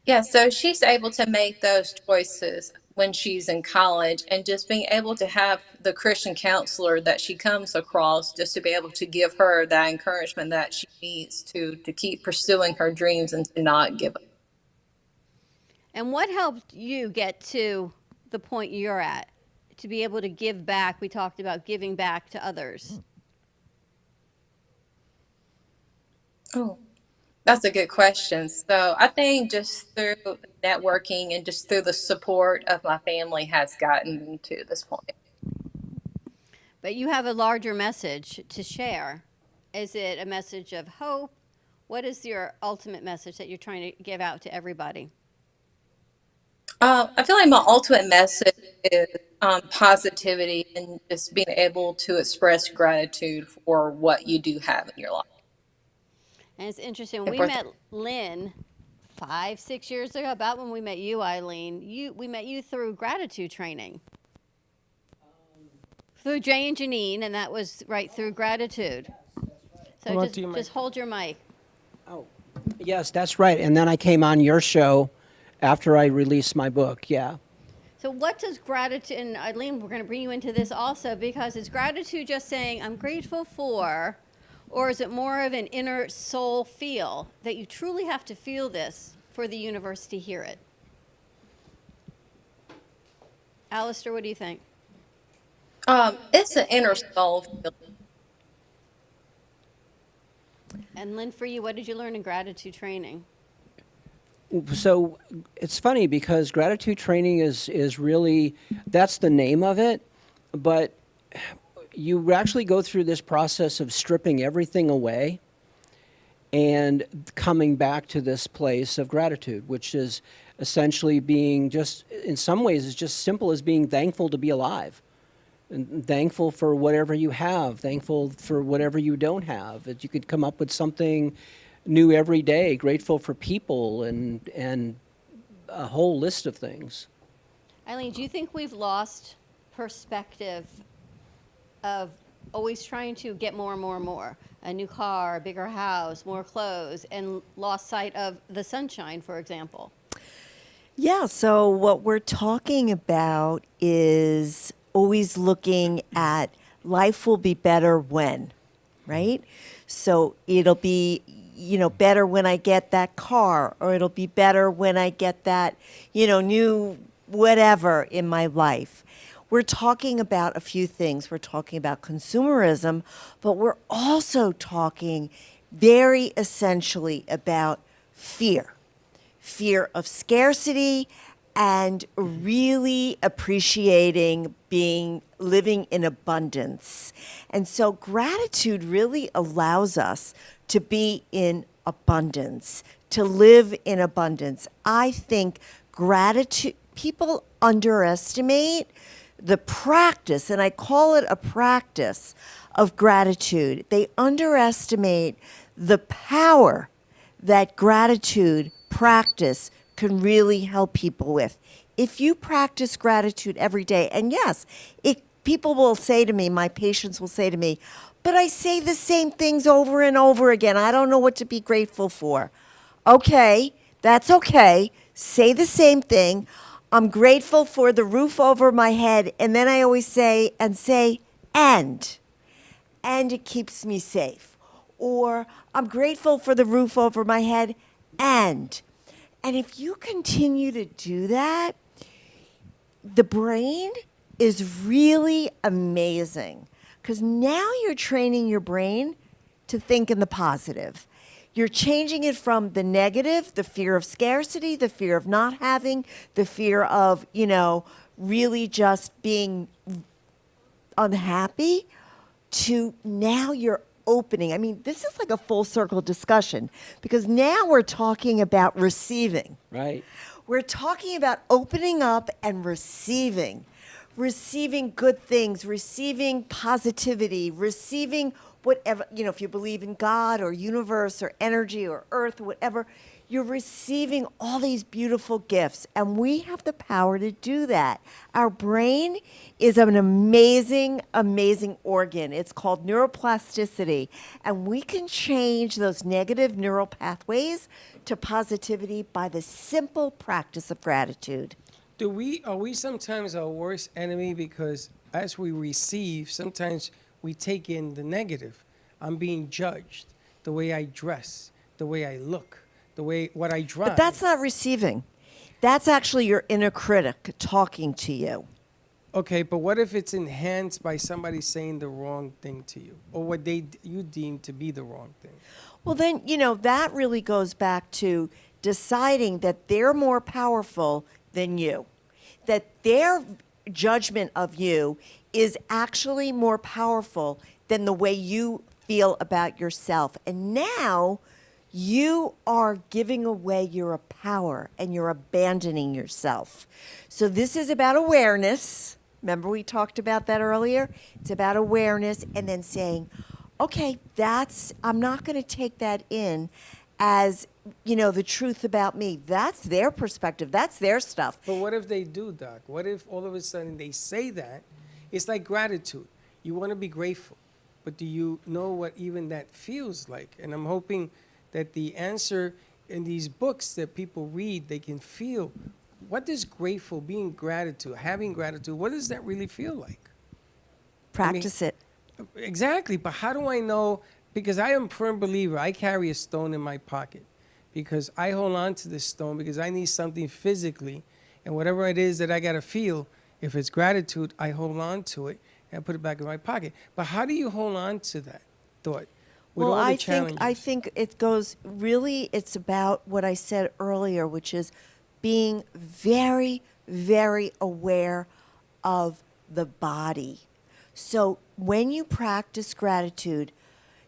Yeah, so she's able to make those choices when she's in college, and just being able to have the Christian counselor that she comes across, just to be able to give her that encouragement that she needs to keep pursuing her dreams and to not give up. And what helped you get to the point you're at, to be able to give back? We talked about giving back to others. Oh, that's a good question. So I think just through networking and just through the support of my family has gotten me to this point. But you have a larger message to share. Is it a message of hope? What is your ultimate message that you're trying to give out to everybody? I feel like my ultimate message is positivity, and just being able to express gratitude for what you do have in your life. And it's interesting. Happy We birthday. met Lynn 5-6 years ago, about when we met you, Eileen. We met you through gratitude training. Through Jay and Janine, and that was right through gratitude. So Hold on to your mic. just hold your mic. Oh, yes, that's right. And then I came on your show after I released my book. Yeah. So what does gratitude, and Eileen, we're going to bring you into this also, because is gratitude just saying, I'm grateful for, or is it more of an inner soul feel that you truly have to feel this for the universe to hear it? Alistair, what do you think? It's an inner soul feeling. And Lynn, for you, what did you learn in gratitude training? So it's funny because gratitude training is really, that's the name of it, but you actually go through this process of stripping everything away and coming back to this place of gratitude, which is essentially being just, in some ways, it's just simple as being thankful to be alive. And thankful for whatever you have, thankful for whatever you don't have. That you could come up with something new every day, grateful for people and a whole list of things. Eileen, do you think we've lost perspective of always trying to get more and more and more? A new car, a bigger house, more clothes, and lost sight of the sunshine, for example? Yeah, so what we're talking about is always looking at life will be better when, right? So it'll be, better when I get that car, or it'll be better when I get that, new whatever in my life. We're talking about a few things. We're talking about consumerism, but we're also talking very essentially about fear. Fear of scarcity and really appreciating living in abundance. And so gratitude really allows us to be in abundance, to live in abundance. I think gratitude, people underestimate the practice, and I call it a practice of gratitude. They underestimate the power that gratitude practice can really help people with. If you practice gratitude every day, and yes, people will say to me, my patients will say to me, but I say the same things over and over again. I don't know what to be grateful for. Okay, that's okay. Say the same thing. I'm grateful for the roof over my head, and then I always say, and it keeps me safe. Or I'm grateful for the roof over my head, and if you continue to do that, the brain is really amazing, because now you're training your brain to think in the positive. You're changing it from the negative, the fear of scarcity, the fear of not having, the fear of, really just being unhappy, to now you're opening. I mean, this is like a full circle discussion, because now we're talking about receiving. Right. We're talking about opening up and receiving good things, receiving positivity, receiving whatever, if you believe in God or universe or energy or earth or whatever, you're receiving all these beautiful gifts. And we have the power to do that. Our brain is an amazing, amazing organ. It's called neuroplasticity. And we can change those negative neural pathways to positivity by the simple practice of gratitude. Are we sometimes our worst enemy, because as we receive, sometimes we take in the negative. I'm being judged, the way I dress, the way I look, what I drive. But that's not receiving. That's actually your inner critic talking to you. Okay, but what if it's enhanced by somebody saying the wrong thing to you, or what you deem to be the wrong thing? Well, then, that really goes back to deciding that they're more powerful than you, that their judgment of you is actually more powerful than the way you feel about yourself. And now you are giving away your power and you're abandoning yourself. So this is about awareness. Remember we talked about that earlier? It's about awareness, and then saying, okay, I'm not going to take that in as, the truth about me. That's their perspective. That's their stuff. But what if they do, Doc? What if all of a sudden they say that? It's like gratitude. You want to be grateful, but do you know what even that feels like? And I'm hoping that the answer in these books that people read, they can feel, what does grateful, being gratitude, having gratitude, what does that really feel like? Practice it. Exactly, but how do I know? Because I am a firm believer, I carry a stone in my pocket because I hold on to this stone because I need something physically, and whatever it is that I got to feel, if it's gratitude, I hold on to it and put it back in my pocket. But how do you hold on to that thought with all the challenges? I think it goes, really, it's about what I said earlier, which is being very, very aware of the body. So when you practice gratitude,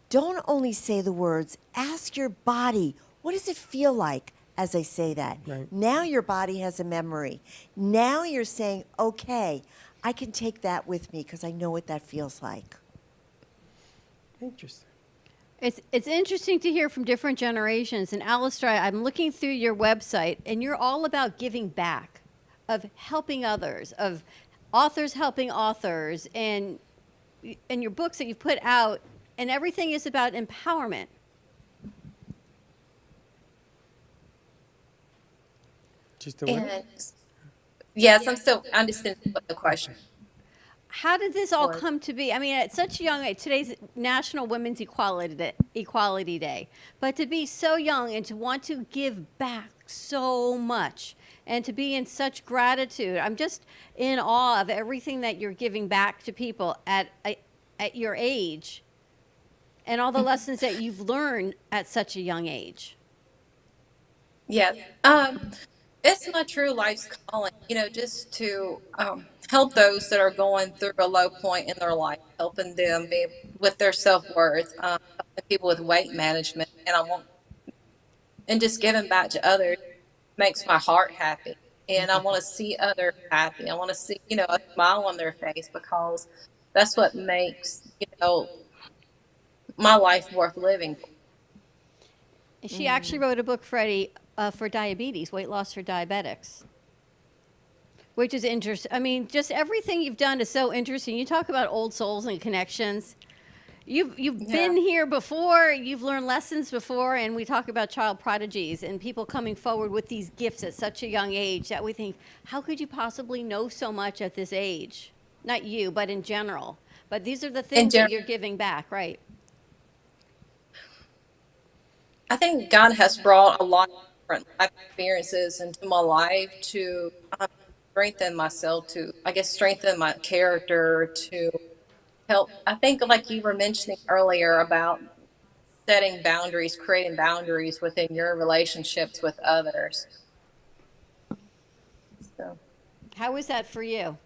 don't only say the words, ask your body, what does it feel like as I say that? Right. Now your body has a memory. Now you're saying, okay, I can take that with me because I know what that feels like. Interesting. It's interesting to hear from different generations. And Alistair, I'm looking through your website, and you're all about giving back, of helping others, of authors helping authors, and your books that you've put out, and everything is about empowerment. Just the one? And yes, I'm still understanding the question. How did this all Or- come to be? I mean, at such a young age, today's National Women's Equality Day, but to be so young and to want to give back so much and to be in such gratitude, I'm just in awe of everything that you're giving back to people at your age and all the lessons that you've learned at such a young age. Yes. It's my true life's calling, just to help those that are going through a low point in their life, helping them be with their self-worth, helping people with weight management, and just giving back to others makes my heart happy. And I want to see others happy. I want to see, a smile on their face because that's what makes, my life worth living. She actually wrote a book, Freddie, for diabetes, weight loss for diabetics, which is interesting. I mean, just everything you've done is so interesting. You talk about old souls and connections. You've been here before. You've learned lessons before, and we talk about child prodigies and people coming forward with these gifts at such a young age that we think, how could you possibly know so much at this age? Not you, but in general. But these are the things that you're giving back, right? I think God has brought a lot of different life experiences into my life to strengthen myself, to, I guess, strengthen my character, to help. I think, like you were mentioning earlier about setting boundaries, creating boundaries within your relationships with others. So, How is that for you?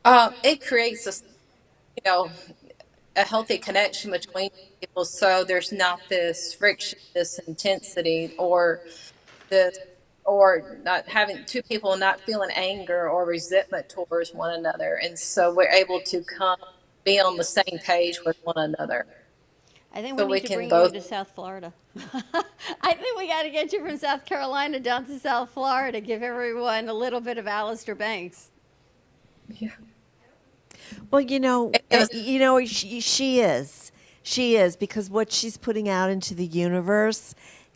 it creates a healthy connection between people, so there's not this friction, this intensity, or not having two people not feeling anger or resentment towards one another, and so we're able to be on the same page with one another. I think So we we need to can bring both- you to South Florida. I think we got to get you from South Carolina down to South Florida, give everyone a little bit of Alistair Banks. Yeah. Well, Yes. she is, because what she's putting out into the universe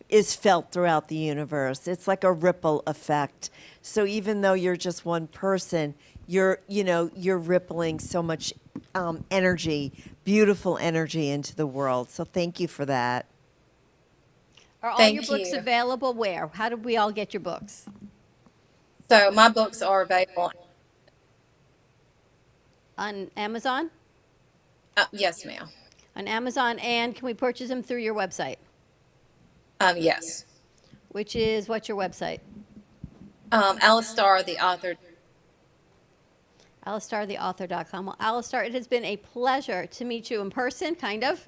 is felt throughout the universe. It's like a ripple effect. So even though you're just one person, you're rippling so much energy, beautiful energy into the world. So thank you for that. Are all Thank your books you. available where? How do we all get your books? So my books are available. On Amazon? Yes, ma'am. On Amazon, and can we purchase them through your website? Yes. Which is, what's your website? Alistair, the author. AlistairTheAuthor.com. Well, Alistair, it has been a pleasure to meet you in person, kind of,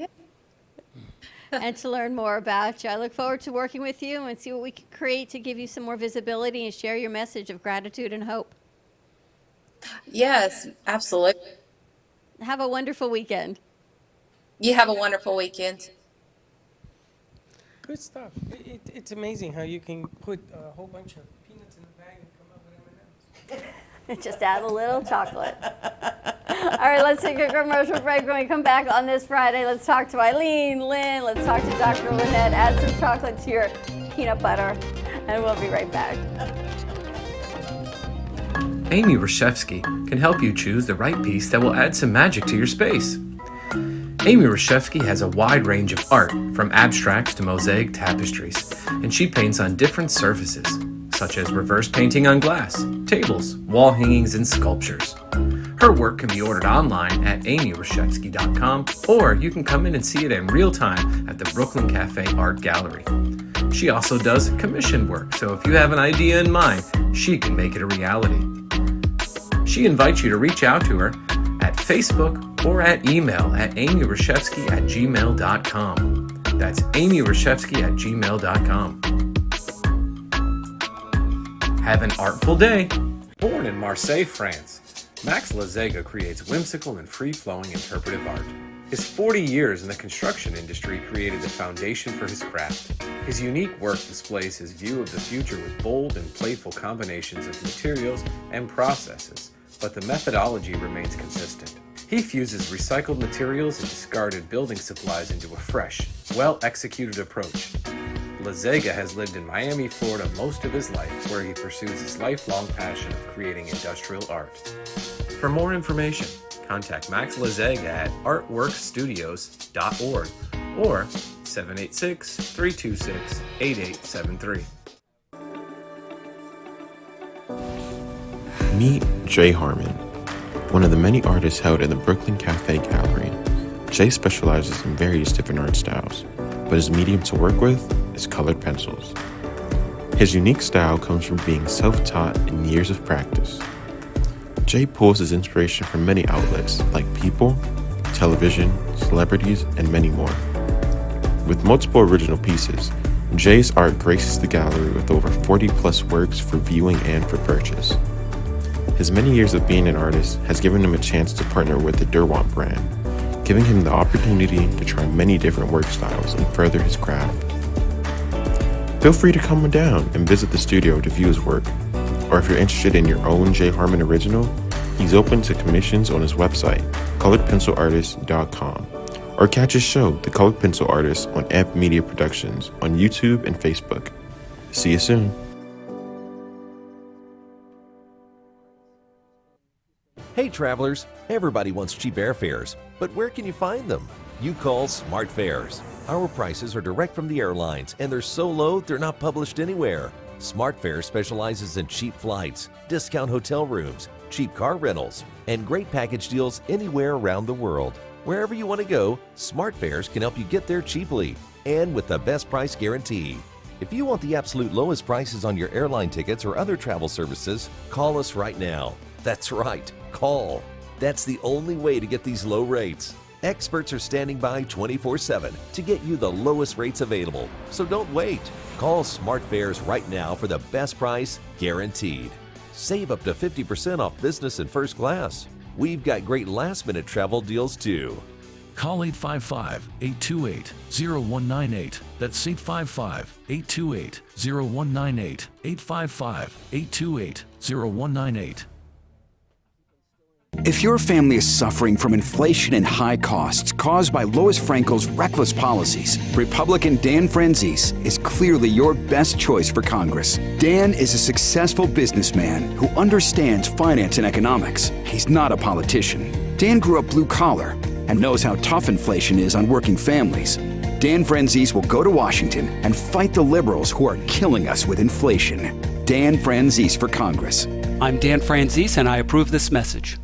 and to learn more about you. I look forward to working with you and see what we can create to give you some more visibility and share your message of gratitude and hope. Yes, absolutely. Have a wonderful weekend. You have a wonderful weekend. Good stuff. It's amazing how you can put a whole bunch of peanuts in a bag and come up with M&Ms. Just add a little chocolate. All right, let's take a commercial break. When we come back on this Friday, let's talk to Eileen, Lynn, let's talk to Dr. Lynette. Add some chocolate to your peanut butter, and we'll be right back. Amy Reshevsky can help you choose the right piece that will add some magic to your space. Amy Reshevsky has a wide range of art, from abstracts to mosaic tapestries, and she paints on different surfaces, such as reverse painting on glass, tables, wall hangings, and sculptures. Her work can be ordered online at amyreshevsky.com, or you can come in and see it in real time at the Brooklyn Cafe Art Gallery. She also does commission work, so if you have an idea in mind, she can make it a reality. She invites you to reach out to her at Facebook or at email at amyreshevsky@gmail.com. That's amyreshevsky@gmail.com. Have an artful day. Born in Marseille, France, Max Lazega creates whimsical and free-flowing interpretive art. His 40 years in the construction industry created the foundation for his craft. His unique work displays his view of the future with bold and playful combinations of materials and processes, but the methodology remains consistent. He fuses recycled materials and discarded building supplies into a fresh, well-executed approach. Lazega has lived in Miami, Florida most of his life, where he pursues his lifelong passion of creating industrial art. For more information, contact Max Lazega at artworkstudios.org or 786-326-8873. Meet Jay Harmon, one of the many artists held in the Brooklyn Cafe Gallery. Jay specializes in various different art styles, but his medium to work with is colored pencils. His unique style comes from being self-taught and years of practice. Jay pulls his inspiration from many outlets like people, television, celebrities, and many more. With multiple original pieces, Jay's art graces the gallery with over 40-plus works for viewing and for purchase. His many years of being an artist has given him a chance to partner with the Derwent brand, giving him the opportunity to try many different work styles and further his craft. Feel free to come down and visit the studio to view his work, or if you're interested in your own Jay Harmon original, he's open to commissions on his website, coloredpencilartist.com, or catch his show, The Colored Pencil Artist, on Amp Media Productions on YouTube and Facebook. See you soon. Hey travelers, everybody wants cheap airfares, but where can you find them? You call Smart Fares. Our prices are direct from the airlines and they're so low they're not published anywhere. Smart Fares specializes in cheap flights, discount hotel rooms, cheap car rentals, and great package deals anywhere around the world. Wherever you want to go, Smart Fares can help you get there cheaply and with the best price guarantee. If you want the absolute lowest prices on your airline tickets or other travel services, call us right now. That's right, call. That's the only way to get these low rates. Experts are standing by 24/7 to get you the lowest rates available, so don't wait. Call Smart Fares right now for the best price guaranteed. Save up to 50% off business and first class. We've got great last-minute travel deals too. Call 855-828-0198. That's 855-828-0198. 855-828-0198. If your family is suffering from inflation and high costs caused by Lois Frankel's reckless policies, Republican Dan Franzese is clearly your best choice for Congress. Dan is a successful businessman who understands finance and economics. He's not a politician. Dan grew up blue collar and knows how tough inflation is on working families. Dan Franzese will go to Washington and fight the liberals who are killing us with inflation. Dan Franzese for Congress. I'm Dan Franzese and I approve this message.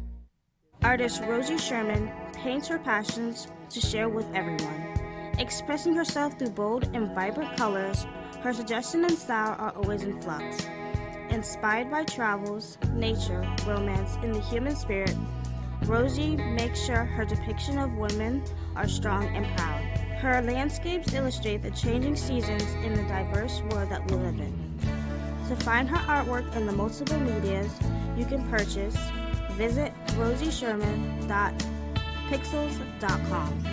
Artist Rosie Sherman paints her passions to share with everyone. Expressing herself through bold and vibrant colors, her suggestion and style are always in flux. Inspired by travels, nature, romance, and the human spirit, Rosie makes sure her depiction of women are strong and proud. Her landscapes illustrate the changing seasons in the diverse world that we live in. To find her artwork in the multiple medias you can purchase, visit rosiesherman.pixels.com.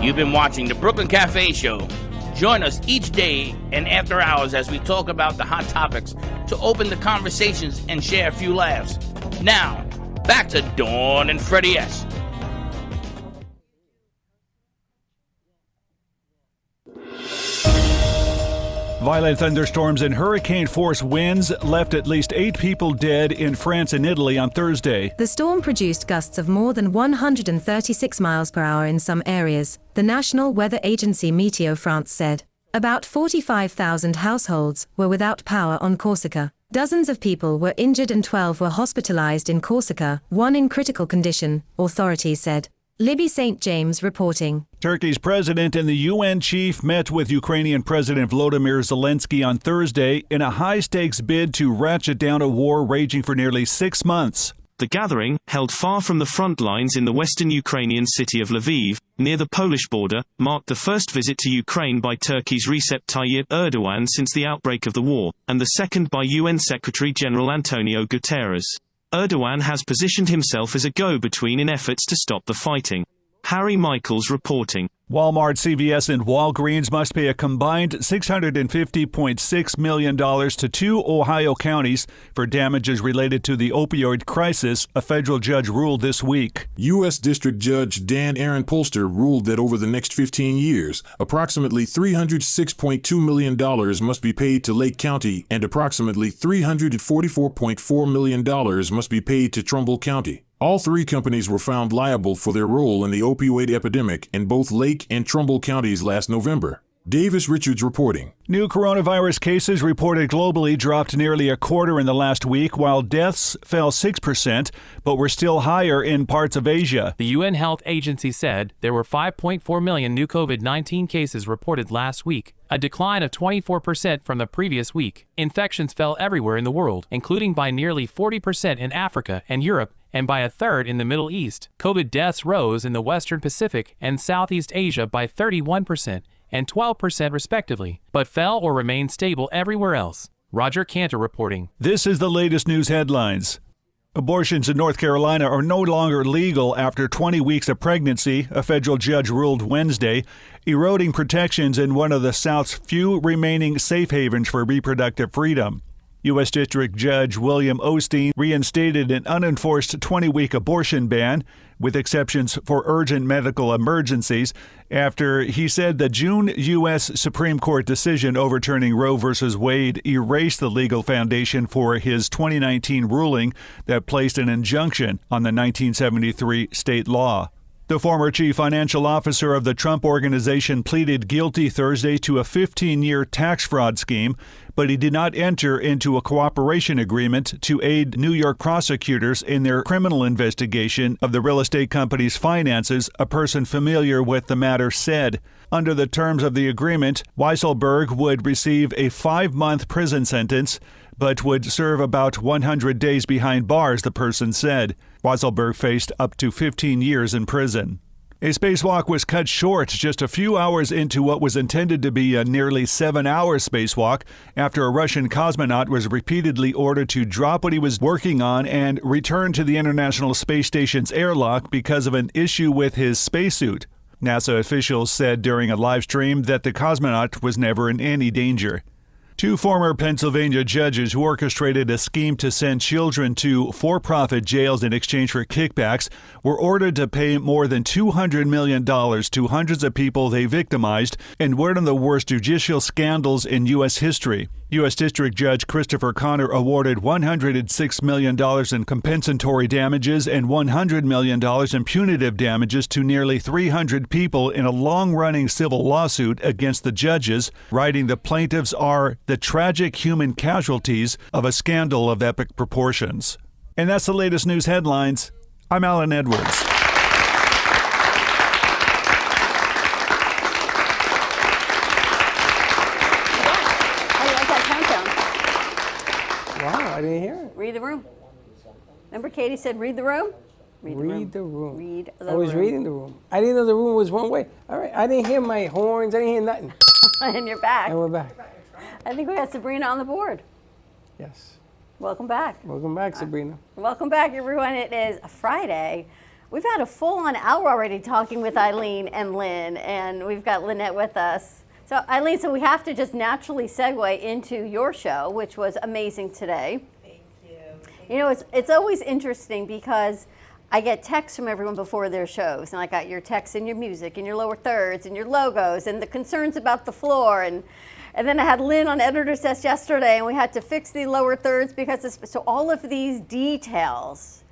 You've been watching the Brooklyn Cafe Show. Join us each day and after hours as we talk about the hot topics to open the conversations and share a few laughs. Now, back to Dawn and Freddie S. Violent thunderstorms and hurricane-force winds left at least 8 people dead in France and Italy on Thursday. The storm produced gusts of more than 136 miles per hour in some areas, the National Weather Agency Meteo France said. About 45,000 households were without power on Corsica. Dozens of people were injured and 12 were hospitalized in Corsica, one in critical condition, authorities said. Libby St. James reporting. Turkey's president and the UN chief met with Ukrainian President Volodymyr Zelensky on Thursday in a high-stakes bid to ratchet down a war raging for nearly 6 months. The gathering, held far from the front lines in the western Ukrainian city of Lviv, near the Polish border, marked the first visit to Ukraine by Turkey's Recep Tayyip Erdogan since the outbreak of the war, and the second by UN Secretary-General Antonio Guterres. Erdogan has positioned himself as a go-between in efforts to stop the fighting. Harry Michaels reporting. Walmart, CVS, and Walgreens must pay a combined $650.6 million to 2 Ohio counties for damages related to the opioid crisis, a federal judge ruled this week. U.S. District Judge Dan Aaron Polster ruled that over the next 15 years, approximately $306.2 million must be paid to Lake County and approximately $344.4 million must be paid to Trumbull County. All 3 companies were found liable for their role in the opioid epidemic in both Lake and Trumbull counties last November. Davis Richards reporting. New coronavirus cases reported globally dropped nearly a quarter in the last week, while deaths fell 6%, but were still higher in parts of Asia. The UN Health Agency said there were 5.4 million new COVID-19 cases reported last week, a decline of 24% from the previous week. Infections fell everywhere in the world, including by nearly 40% in Africa and Europe, and by a third in the Middle East. COVID deaths rose in the Western Pacific and Southeast Asia by 31% and 12% respectively, but fell or remained stable everywhere else. Roger Cantor reporting. This is the latest news headlines. Abortions in North Carolina are no longer legal after 20 weeks of pregnancy, a federal judge ruled Wednesday, eroding protections in one of the South's few remaining safe havens for reproductive freedom. U.S. District Judge William Osteen reinstated an unenforced 20-week abortion ban, with exceptions for urgent medical emergencies, after he said the June U.S. Supreme Court decision overturning Roe v. Wade erased the legal foundation for his 2019 ruling that placed an injunction on the 1973 state law. The former chief financial officer of the Trump Organization pleaded guilty Thursday to a 15-year tax fraud scheme, but he did not enter into a cooperation agreement to aid New York prosecutors in their criminal investigation of the real estate company's finances, a person familiar with the matter said. Under the terms of the agreement, Weisselberg would receive a 5-month prison sentence, but would serve about 100 days behind bars, the person said. Weisselberg faced up to 15 years in prison. A spacewalk was cut short just a few hours into what was intended to be a nearly 7-hour spacewalk after a Russian cosmonaut was repeatedly ordered to drop what he was working on and return to the International Space Station's airlock because of an issue with his spacesuit. NASA officials said during a live stream that the cosmonaut was never in any danger. 2 former Pennsylvania judges who orchestrated a scheme to send children to for-profit jails in exchange for kickbacks were ordered to pay more than $200 million to hundreds of people they victimized in one of the worst judicial scandals in U.S. history. U.S. District Judge Christopher Connor awarded $106 million in compensatory damages and $100 million in punitive damages to nearly 300 people in a long-running civil lawsuit against the judges, writing the plaintiffs are the tragic human casualties of a scandal of epic proportions. And that's the latest news headlines. I'm Alan Edwards. Wow, I didn't hear it. Read the room. Remember Katie said read the room? Read the room. Read the room. I was reading the room. I didn't know the room was one way. All right, I didn't hear my horns. I didn't hear nothing. And you're back. And we're back. I think we got Sabrina on the board. Yes. Welcome back. Welcome back, Sabrina. Welcome back, everyone. It is a Friday. We've had a full-on hour already talking with Eileen and Lynn, and we've got Lynette with us. So Eileen, so we have to just naturally segue into your show, which was amazing today. Thank you. You know, it's always interesting because I get texts from everyone before their shows, and I got your texts and your music and your lower thirds and your logos and the concerns about the floor, and then I had Lynn on editor's desk yesterday, and we had to fix the lower thirds because so all of these details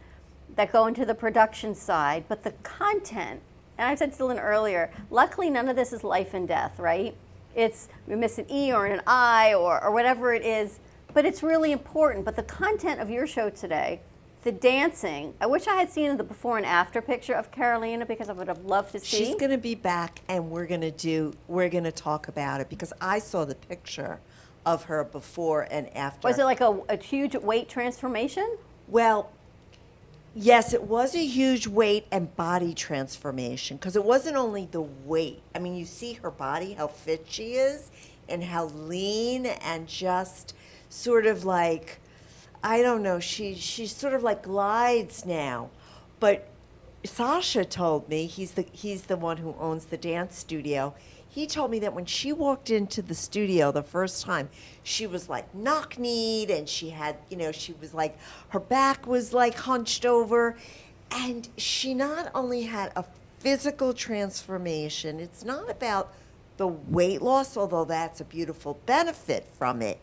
that go into the production side, but the content, and I said to Lynn earlier, luckily none of this is life and death, right? It's we miss an E or an I or whatever it is, but it's really important. But the content of your show today, the dancing, I wish I had seen the before and after picture of Carolina because I would have loved to see. She's going to be back, and we're going to talk about it because I saw the picture of her before and after. Was it like a huge weight transformation? Well, yes, it was a huge weight and body transformation because it wasn't only the weight. I mean, you see her body, how fit she is, and how lean and just sort of like, I don't know, she sort of like glides now. But Sasha told me, he's the one who owns the dance studio. He told me that when she walked into the studio the first time, she was like knock-kneed and she had, she was like, her back was like hunched over. And she not only had a physical transformation, it's not about the weight loss, although that's a beautiful benefit from it,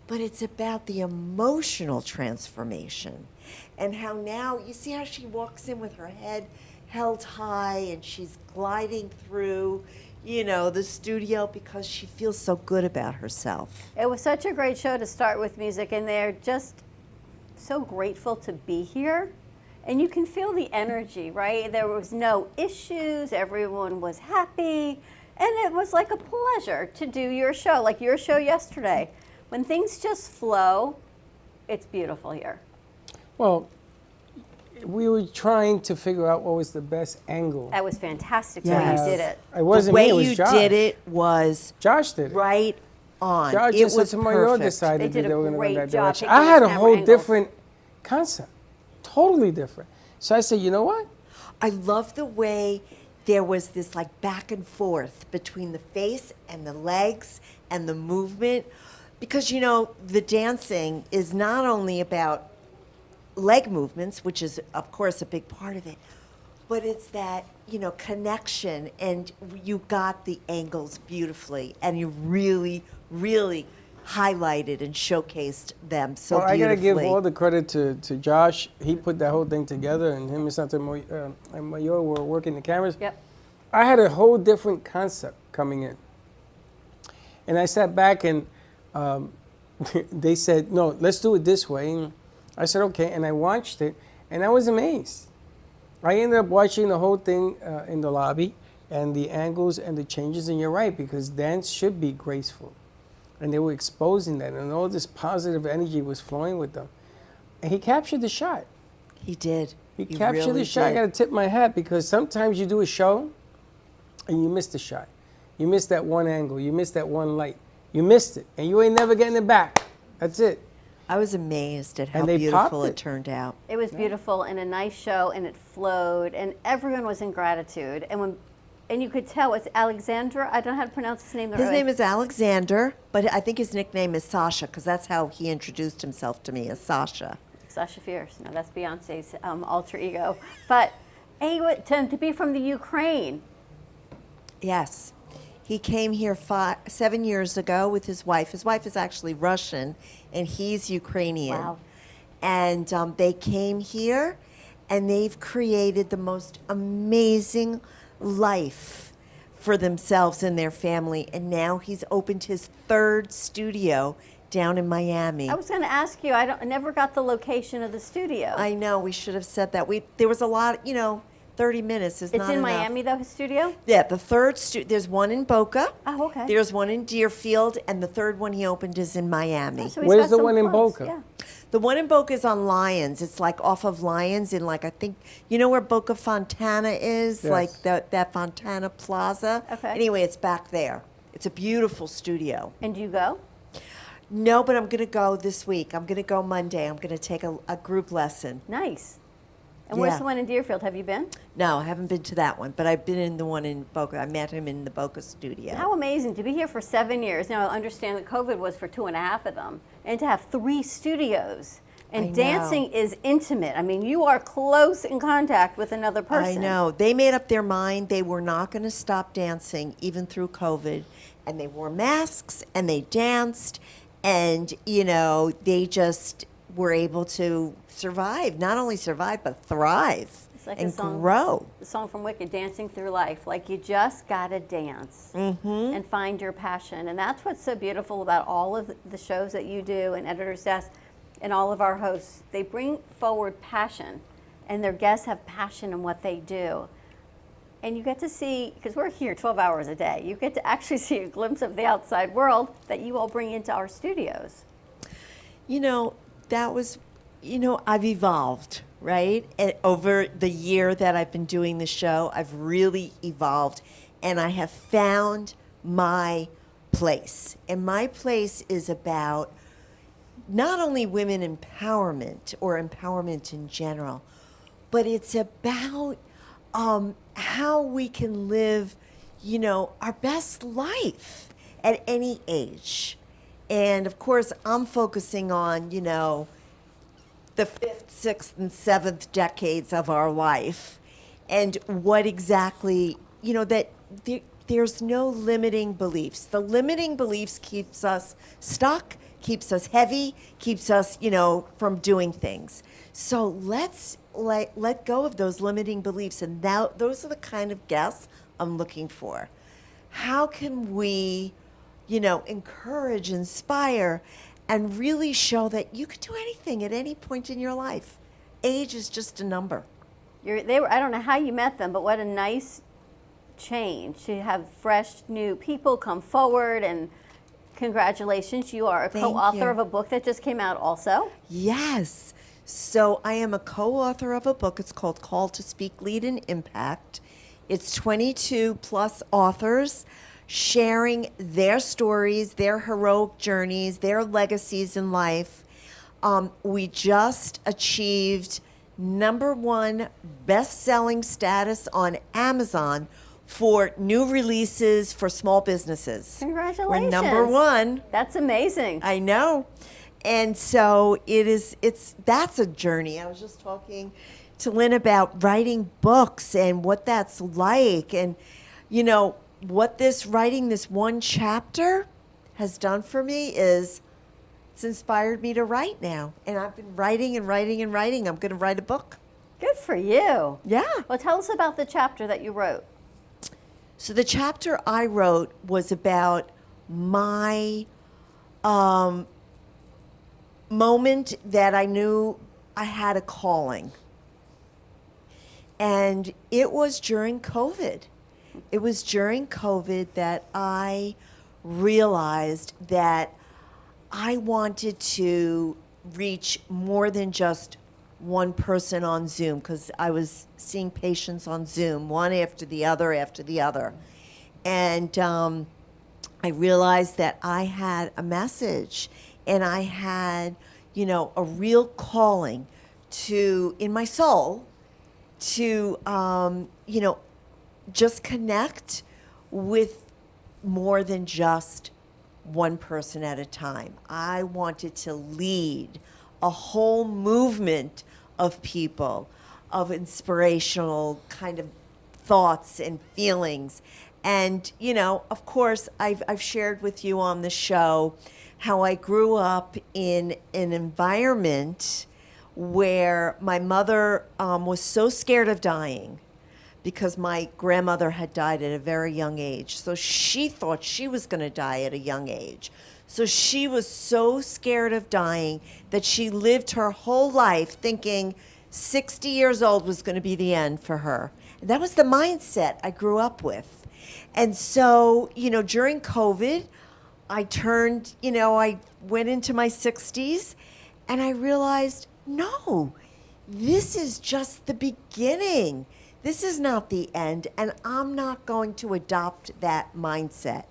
but it's about the emotional transformation and how now, you see how she walks in with her head held high and she's gliding through the studio because she feels so good about herself. It was such a great show to start with music, and they're just so grateful to be here. And you can feel the energy, right? There was no issues, everyone was happy, and it was like a pleasure to do your show, like your show yesterday. When things just flow, it's beautiful here. Well, we were trying to figure out what was the best angle. That was fantastic the way you did it. It wasn't the way me, it was you Josh. did it was Josh did it. right on. Josh It just was said tomorrow perfect. decided They that did they a were going to go great that job direction. picking I had a those whole camera angles. different concept, totally different. So I said, you know what? I love the way there was this like back and forth between the face and the legs and the movement, because the dancing is not only about leg movements, which is of course a big part of it, but it's that connection, and you got the angles beautifully, and you really highlighted and showcased them so Well, I got to beautifully. give all the credit to Josh. He put that whole thing together, and him and Santa Mayor were working the cameras. Yep. I had a whole different concept coming in. And I sat back and they said, no, let's do it this way. And I said, okay. And I watched it, and I was amazed. I ended up watching the whole thing in the lobby and the angles and the changes. And you're right, because dance should be graceful. And they were exposing that, and all this positive energy was flowing with them. And he captured the shot. He did. He captured the shot. I got to tip my hat, because sometimes you do a show and you miss the shot. You miss that one angle. You miss that one light. You missed it, and you ain't never getting it back. That's it. I was amazed at how And they beautiful popped it it. turned out. It was beautiful and a nice show, and it flowed, and everyone was in gratitude. And you could tell it's Alexandra. I don't know how to pronounce his name. His name is Alexander, but I think his nickname is Sasha, because that's how he introduced himself to me, as Sasha. Sasha Fierce. No, that's Beyonce's alter ego. But anyway, to be from the Ukraine. Yes. He came here 7 years ago with his wife. His wife is actually Russian, and he's Ukrainian. Wow. And they came here, and they've created the most amazing life for themselves and their family. And now he's opened his third studio down in Miami. I was going to ask you. I never got the location of the studio. I know, we should have said that. There was a lot, 30 minutes is It's not in enough. Miami, though, his studio? Yeah, the third there's one in Boca. Oh, okay. There's one in Deerfield, and the third one he opened is in Miami. Oh, so he's Where's got the some one in clubs, Boca? yeah. The one in Boca is on Lyons. It's like off of Lyons in like, I think, you know where Boca Fontana is? Yes. Like that Fontana Plaza. Okay. Anyway, it's back there. It's a beautiful studio. And do you go? No, but I'm going to go this week. I'm going to go Monday. I'm going to take a group lesson. Nice. And where's Yeah. the one in Deerfield? Have you been? No, I haven't been to that one, but I've been in the one in Boca. I met him in the Boca studio. How amazing to be here for 7 years. Now, I understand that COVID was for 2.5 of them, and to have 3 studios. And I know. dancing is intimate. I mean, you are close in contact with another person. I know. They made up their mind. They were not going to stop dancing even through COVID. And they wore masks and they danced. And, you know, they just were able to survive. Not only survive, but thrive It's like and the song, grow. The song from Wicked, Dancing Through Life. Like, you just got to dance and find your passion. And that's what's so beautiful about all of the shows that you do and Editor's Desk and all of our hosts. They bring forward passion, and their guests have passion in what they do. And you get to see, because we're here 12 hours a day, you get to actually see a glimpse of the outside world that you all bring into our studios. You know, that was, you know, I've evolved, right? And over the year that I've been doing the show, I've really evolved, and I have found my place. And my place is about not only women empowerment or empowerment in general, but it's about how we can live, you know, our best life at any age. And of course, I'm focusing on, you know, the 5th, 6th, and 7th decades of our life, and what exactly, you know, that there's no limiting beliefs. The limiting beliefs keeps us stuck, keeps us heavy, keeps us, you know, from doing things. So let's let go of those limiting beliefs, and now those are the kind of guests I'm looking for. How can we, you know, encourage, inspire, and really show that you could do anything at any point in your life? Age is just a number. I don't know how you met them, but what a nice change to have fresh, new people come forward. And congratulations, you are a Thank co-author you. of a book that just came out also. Yes. So I am a co-author of a book. It's called Call to Speak, Lead, and Impact. It's 22 plus authors sharing their stories, their heroic journeys, their legacies in life. We just achieved #1 best-selling status on Amazon for new releases for small businesses. Congratulations. We're #1. That's amazing. I know. And so that's a journey. I was just talking to Lynn about writing books and what that's like, and you know what writing this one chapter has done for me is it's inspired me to write now. And I've been writing and writing and writing. I'm going to write a book. Good for you. Yeah. Well, tell us about the chapter that you wrote. So the chapter I wrote was about my moment that I knew I had a calling. And it was during COVID. It was during COVID that I realized that I wanted to reach more than just one person on Zoom, because I was seeing patients on Zoom, one after the other after the other. And I realized that I had a message, and I had, you know, a real calling in my soul to, you know, just connect with more than just one person at a time. I wanted to lead a whole movement of people, of inspirational kind of thoughts and feelings. And, you know, of course, I've shared with you on the show how I grew up in an environment where my mother was so scared of dying because my grandmother had died at a very young age. So she thought she was going to die at a young age. So she was so scared of dying that she lived her whole life thinking 60 years old was going to be the end for her. And that was the mindset I grew up with. And so, you know, during COVID, I went into my 60s, and I realized, no, this is just the beginning. This is not the end, and I'm not going to adopt that mindset.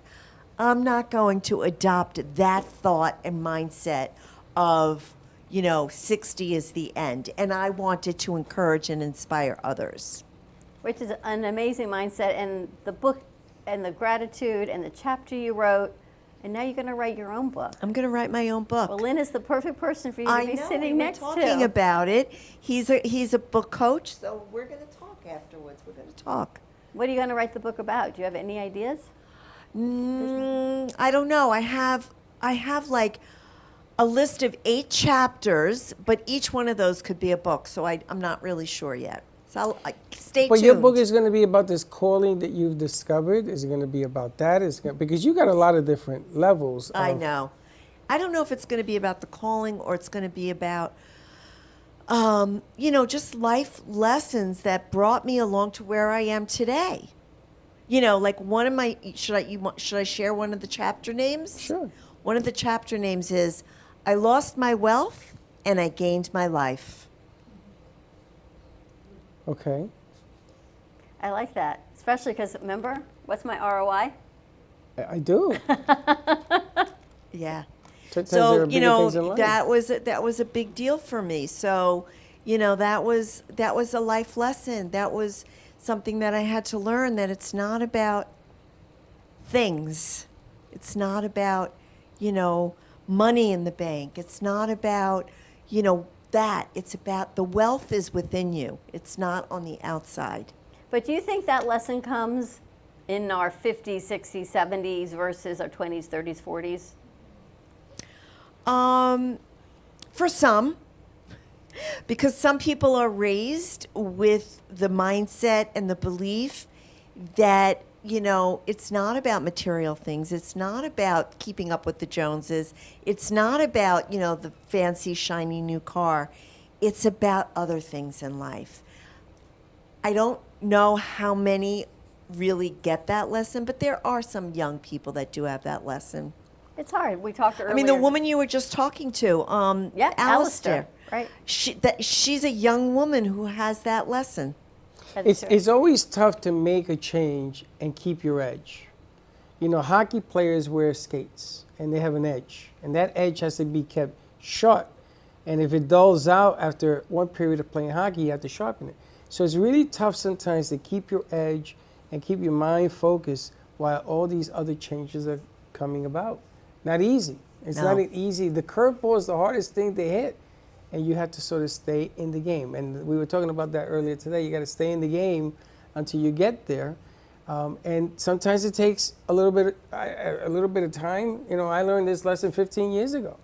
I'm not going to adopt that thought and mindset of, 60 is the end. And I wanted to encourage and inspire others. Which is an amazing mindset, and the book and the gratitude and the chapter you wrote, and now you're going to write your own book. I'm going to write my own book. Well, Lynn is the perfect person for you to be sitting next to. Talking about it. He's a book coach, so we're going to talk afterwards. We're going to talk. What are you going to write the book about? Do you have any ideas? I don't know. I have like a list of 8 chapters, but each one of those could be a book, so I'm not really sure yet. So stay tuned. But your book is going to be about this calling that you've discovered. Is it going to be about that? Because you got a lot of different levels. I know. I don't know if it's going to be about the calling or it's going to be about, just life lessons that brought me along to where I am today. Like one of my, should I share one of the chapter names? Sure. One of the chapter names is, I lost my wealth and I gained my life. Okay. I like that, especially because, remember, what's my ROI? I do. Yeah. So, that was a big deal for me. So, that was a life lesson. That was something that I had to learn, that it's not about things. It's not about, money in the bank. It's not about, that. It's about the wealth is within you. It's not on the outside. But do you think that lesson comes in our 50s, 60s, 70s versus our 20s, 30s, 40s? For some, because some people are raised with the mindset and the belief that, it's not about material things. It's not about keeping up with the Joneses. It's not about, the fancy, shiny new car. It's about other things in life. I don't know how many really get that lesson, but there are some young people that do have that lesson. It's hard. We talked earlier. I mean, the woman you were just talking to, Alistair. Right. She's a young woman who has that lesson. It's always tough to make a change and keep your edge. Hockey players wear skates, and they have an edge. And that edge has to be kept sharp. And if it dulls out after one period of playing hockey, you have to sharpen it. So it's really tough sometimes to keep your edge and keep your mind focused while all these other changes are coming about. Not easy. It's not easy. The curveball is the hardest thing to hit. And you have to sort of stay in the game. And we were talking about that earlier today. You got to stay in the game until you get there. And sometimes it takes a little bit of time. I learned this lesson 15 years ago.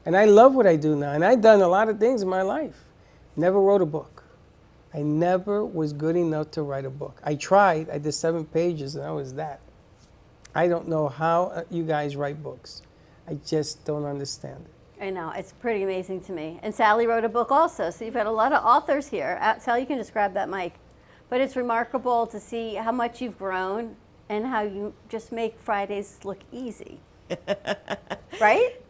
And I love what I do now. And I've done a lot of things in my life. Never wrote a book. I never was good enough to write a book. I tried. I did 7 pages, and that was that. I don't know how you guys write books. I just don't understand it. I know, it's pretty amazing to me. And Sally wrote a book also, so you've got a lot of authors here. Sally, you can just grab that mic. But it's remarkable to see how much you've grown and how you just make Fridays look easy. Right?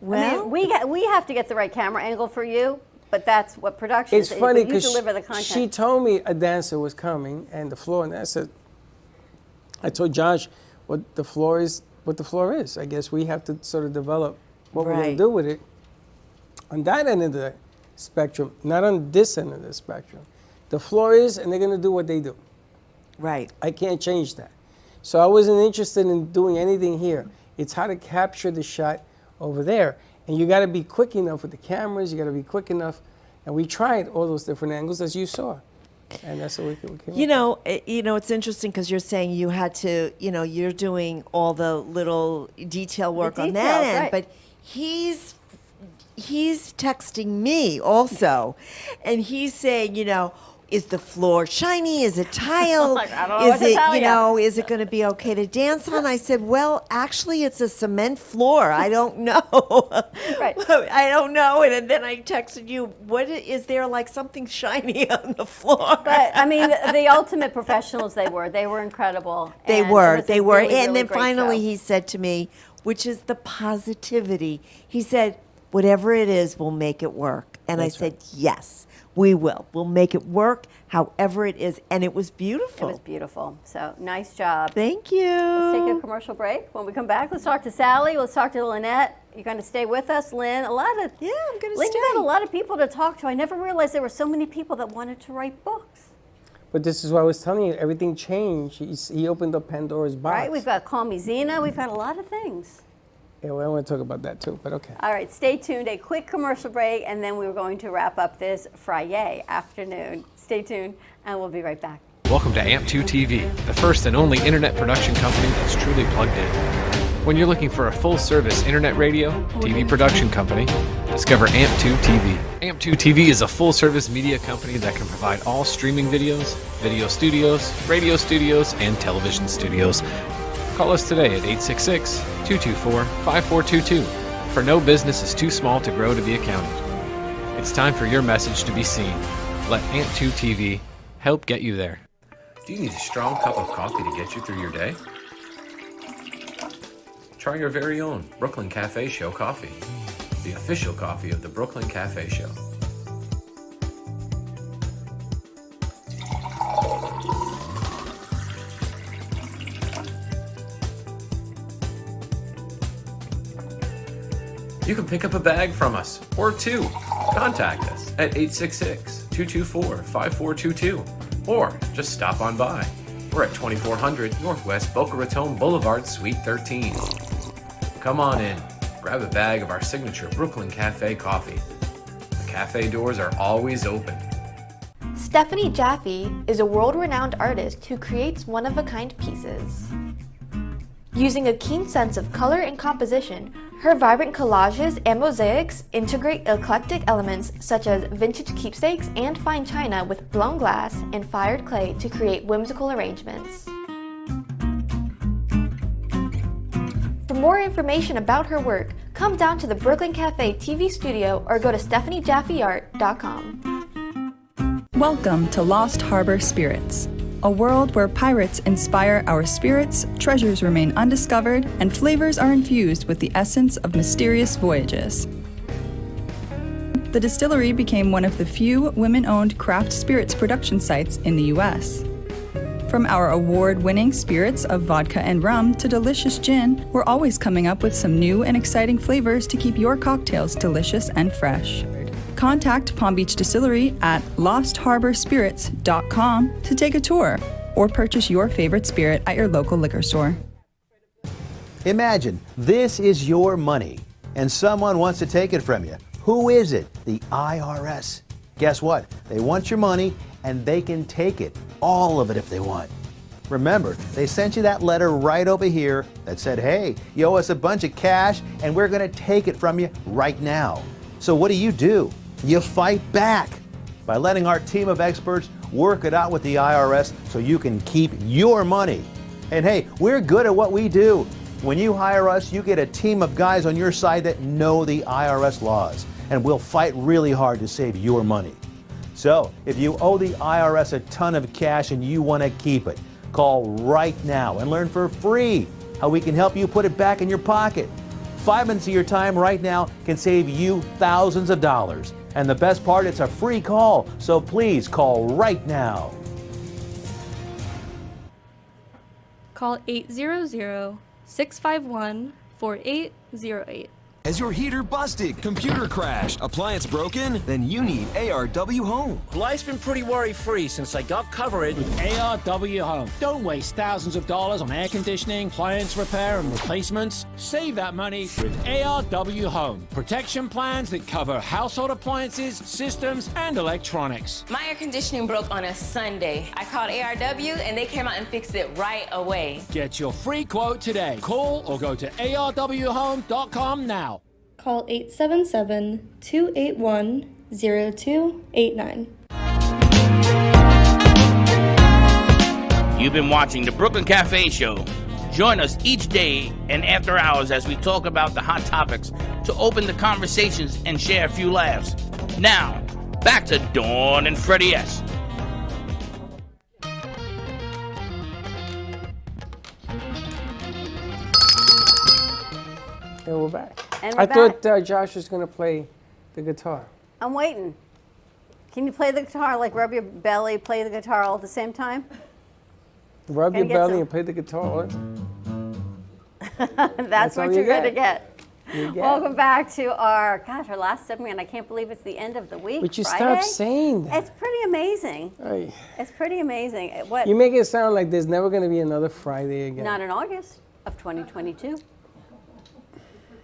Well, we have to get the right camera angle for you, but that's what production is. It's funny because because she told me a dancer was coming and the floor, and I told Josh what the floor is. I guess we have to sort of develop what we're going to do with it on that end of the spectrum, not on this end of the spectrum. The floor is, and they're going to do what they do. Right. I can't change that. So I wasn't interested in doing anything here. It's how to capture the shot over there. And you got to be quick enough with the cameras. You got to be quick enough. And we tried all those different angles, as you saw. And that's what we came it's interesting because you're saying you had to, you're doing all the little detail work on that end, but he's texting me also, and he's saying, is the floor shiny? Is it tile? Is it going to be okay to dance on? I said, well, actually, it's a cement floor. I don't know. Right. I don't know. And then I texted you, what is there like something shiny on the floor? But I mean, the ultimate professionals they were incredible. They were. Really, and then great finally show. he said to me, which is the positivity. He said, whatever it is, we'll make it work. And I said, yes, we will. We'll make it work however it is. And it was beautiful. It was beautiful. So nice job. Thank you. Let's take a commercial break. When we come back, let's talk to Sally. Let's talk to Lynette. You're going to stay with us, Lynn. I'm going to Lynn, stay. you had a lot of people to talk to. I never realized there were so many people that wanted to write books. But this is what I was telling you. Everything changed. He opened up Pandora's box. Right? We've got Call Me Zena. We've got a lot of things. Yeah, well, I want to talk about that too, but okay. All right, stay tuned. A quick commercial break, and then we're going to wrap up this Friday afternoon. Stay tuned, and we'll be right back. Welcome to AMP2 TV, the first and only internet production company that's truly plugged in. When you're looking for a full-service internet radio, TV production company, discover AMP2 TV. AMP2 TV is a full-service media company that can provide all streaming videos, video studios, radio studios, and television studios. Call us today at 866-224-5422, for no business is too small to grow to be accounted. It's time for your message to be seen. Let AMP2 TV help get you there. Do you need a strong cup of coffee to get you through your day? Try your very own Brooklyn Cafe Show coffee, the official coffee of the Brooklyn Cafe Show. You can pick up a bag from us, or two. Contact us at 866-224-5422, or just stop on by. We're at 2400 Northwest Boca Raton Boulevard, Suite 13. Come on in, grab a bag of our signature Brooklyn Cafe coffee. The cafe doors are always open. Stephanie Jaffe is a world-renowned artist who creates one-of-a-kind pieces. Using a keen sense of color and composition, her vibrant collages and mosaics integrate eclectic elements such as vintage keepsakes and fine china with blown glass and fired clay to create whimsical arrangements. For more information about her work, come down to the Brooklyn Cafe TV studio or go to stephaniejaffeart.com. Welcome to Lost Harbor Spirits, a world where pirates inspire our spirits, treasures remain undiscovered, and flavors are infused with the essence of mysterious voyages. The distillery became one of the few women-owned craft spirits production sites in the U.S. From our award-winning spirits of vodka and rum to delicious gin, we're always coming up with some new and exciting flavors to keep your cocktails delicious and fresh. Contact Palm Beach Distillery at lostharborspirits.com to take a tour or purchase your favorite spirit at your local liquor store. Imagine this is your money and someone wants to take it from you. Who is it? The IRS. Guess what? They want your money and they can take it, all of it if they want. Remember, they sent you that letter right over here that said, hey, you owe us a bunch of cash and we're going to take it from you right now. So what do? You fight back by letting our team of experts work it out with the IRS so you can keep your money. And hey, we're good at what we do. When you hire us, you get a team of guys on your side that know the IRS laws, and we'll fight really hard to save your money. So if you owe the IRS a ton of cash and you want to keep it, call right now and learn for free how we can help you put it back in your pocket. 5 minutes of your time right now can save you thousands of dollars. And the best part, it's a free call, so please call right now. Call 800-651-4808. Has your heater busted, computer crashed, appliance broken? Then you need ARW Home. Life's been pretty worry-free since I got covered with ARW Home. Don't waste thousands of dollars on air conditioning, appliance repair, and replacements. Save that money with ARW Home. Protection plans that cover household appliances, systems, and electronics. My air conditioning broke on a Sunday. I called ARW, and they came out and fixed it right away. Get your free quote today. Call or go to arwhome.com now. Call 877-281-0289. You've been watching the Brooklyn Cafe Show. Join us each day and after hours as we talk about the hot topics to open the conversations and share a few laughs. Now, back to Dawn and Freddie S. And we're back. And we're I back. thought Josh was going to play the guitar. I'm waiting. Can you play the guitar, like rub your belly, play the guitar all at the same time? Rub your belly and play the guitar. That's what you're going to get. You get. Welcome back to our last segment. I can't believe it's the end of the week. But you Friday. stop saying that. It's pretty amazing. Ay. It's pretty amazing. What? You make it sound like there's never going to be another Friday again. Not in August of 2022.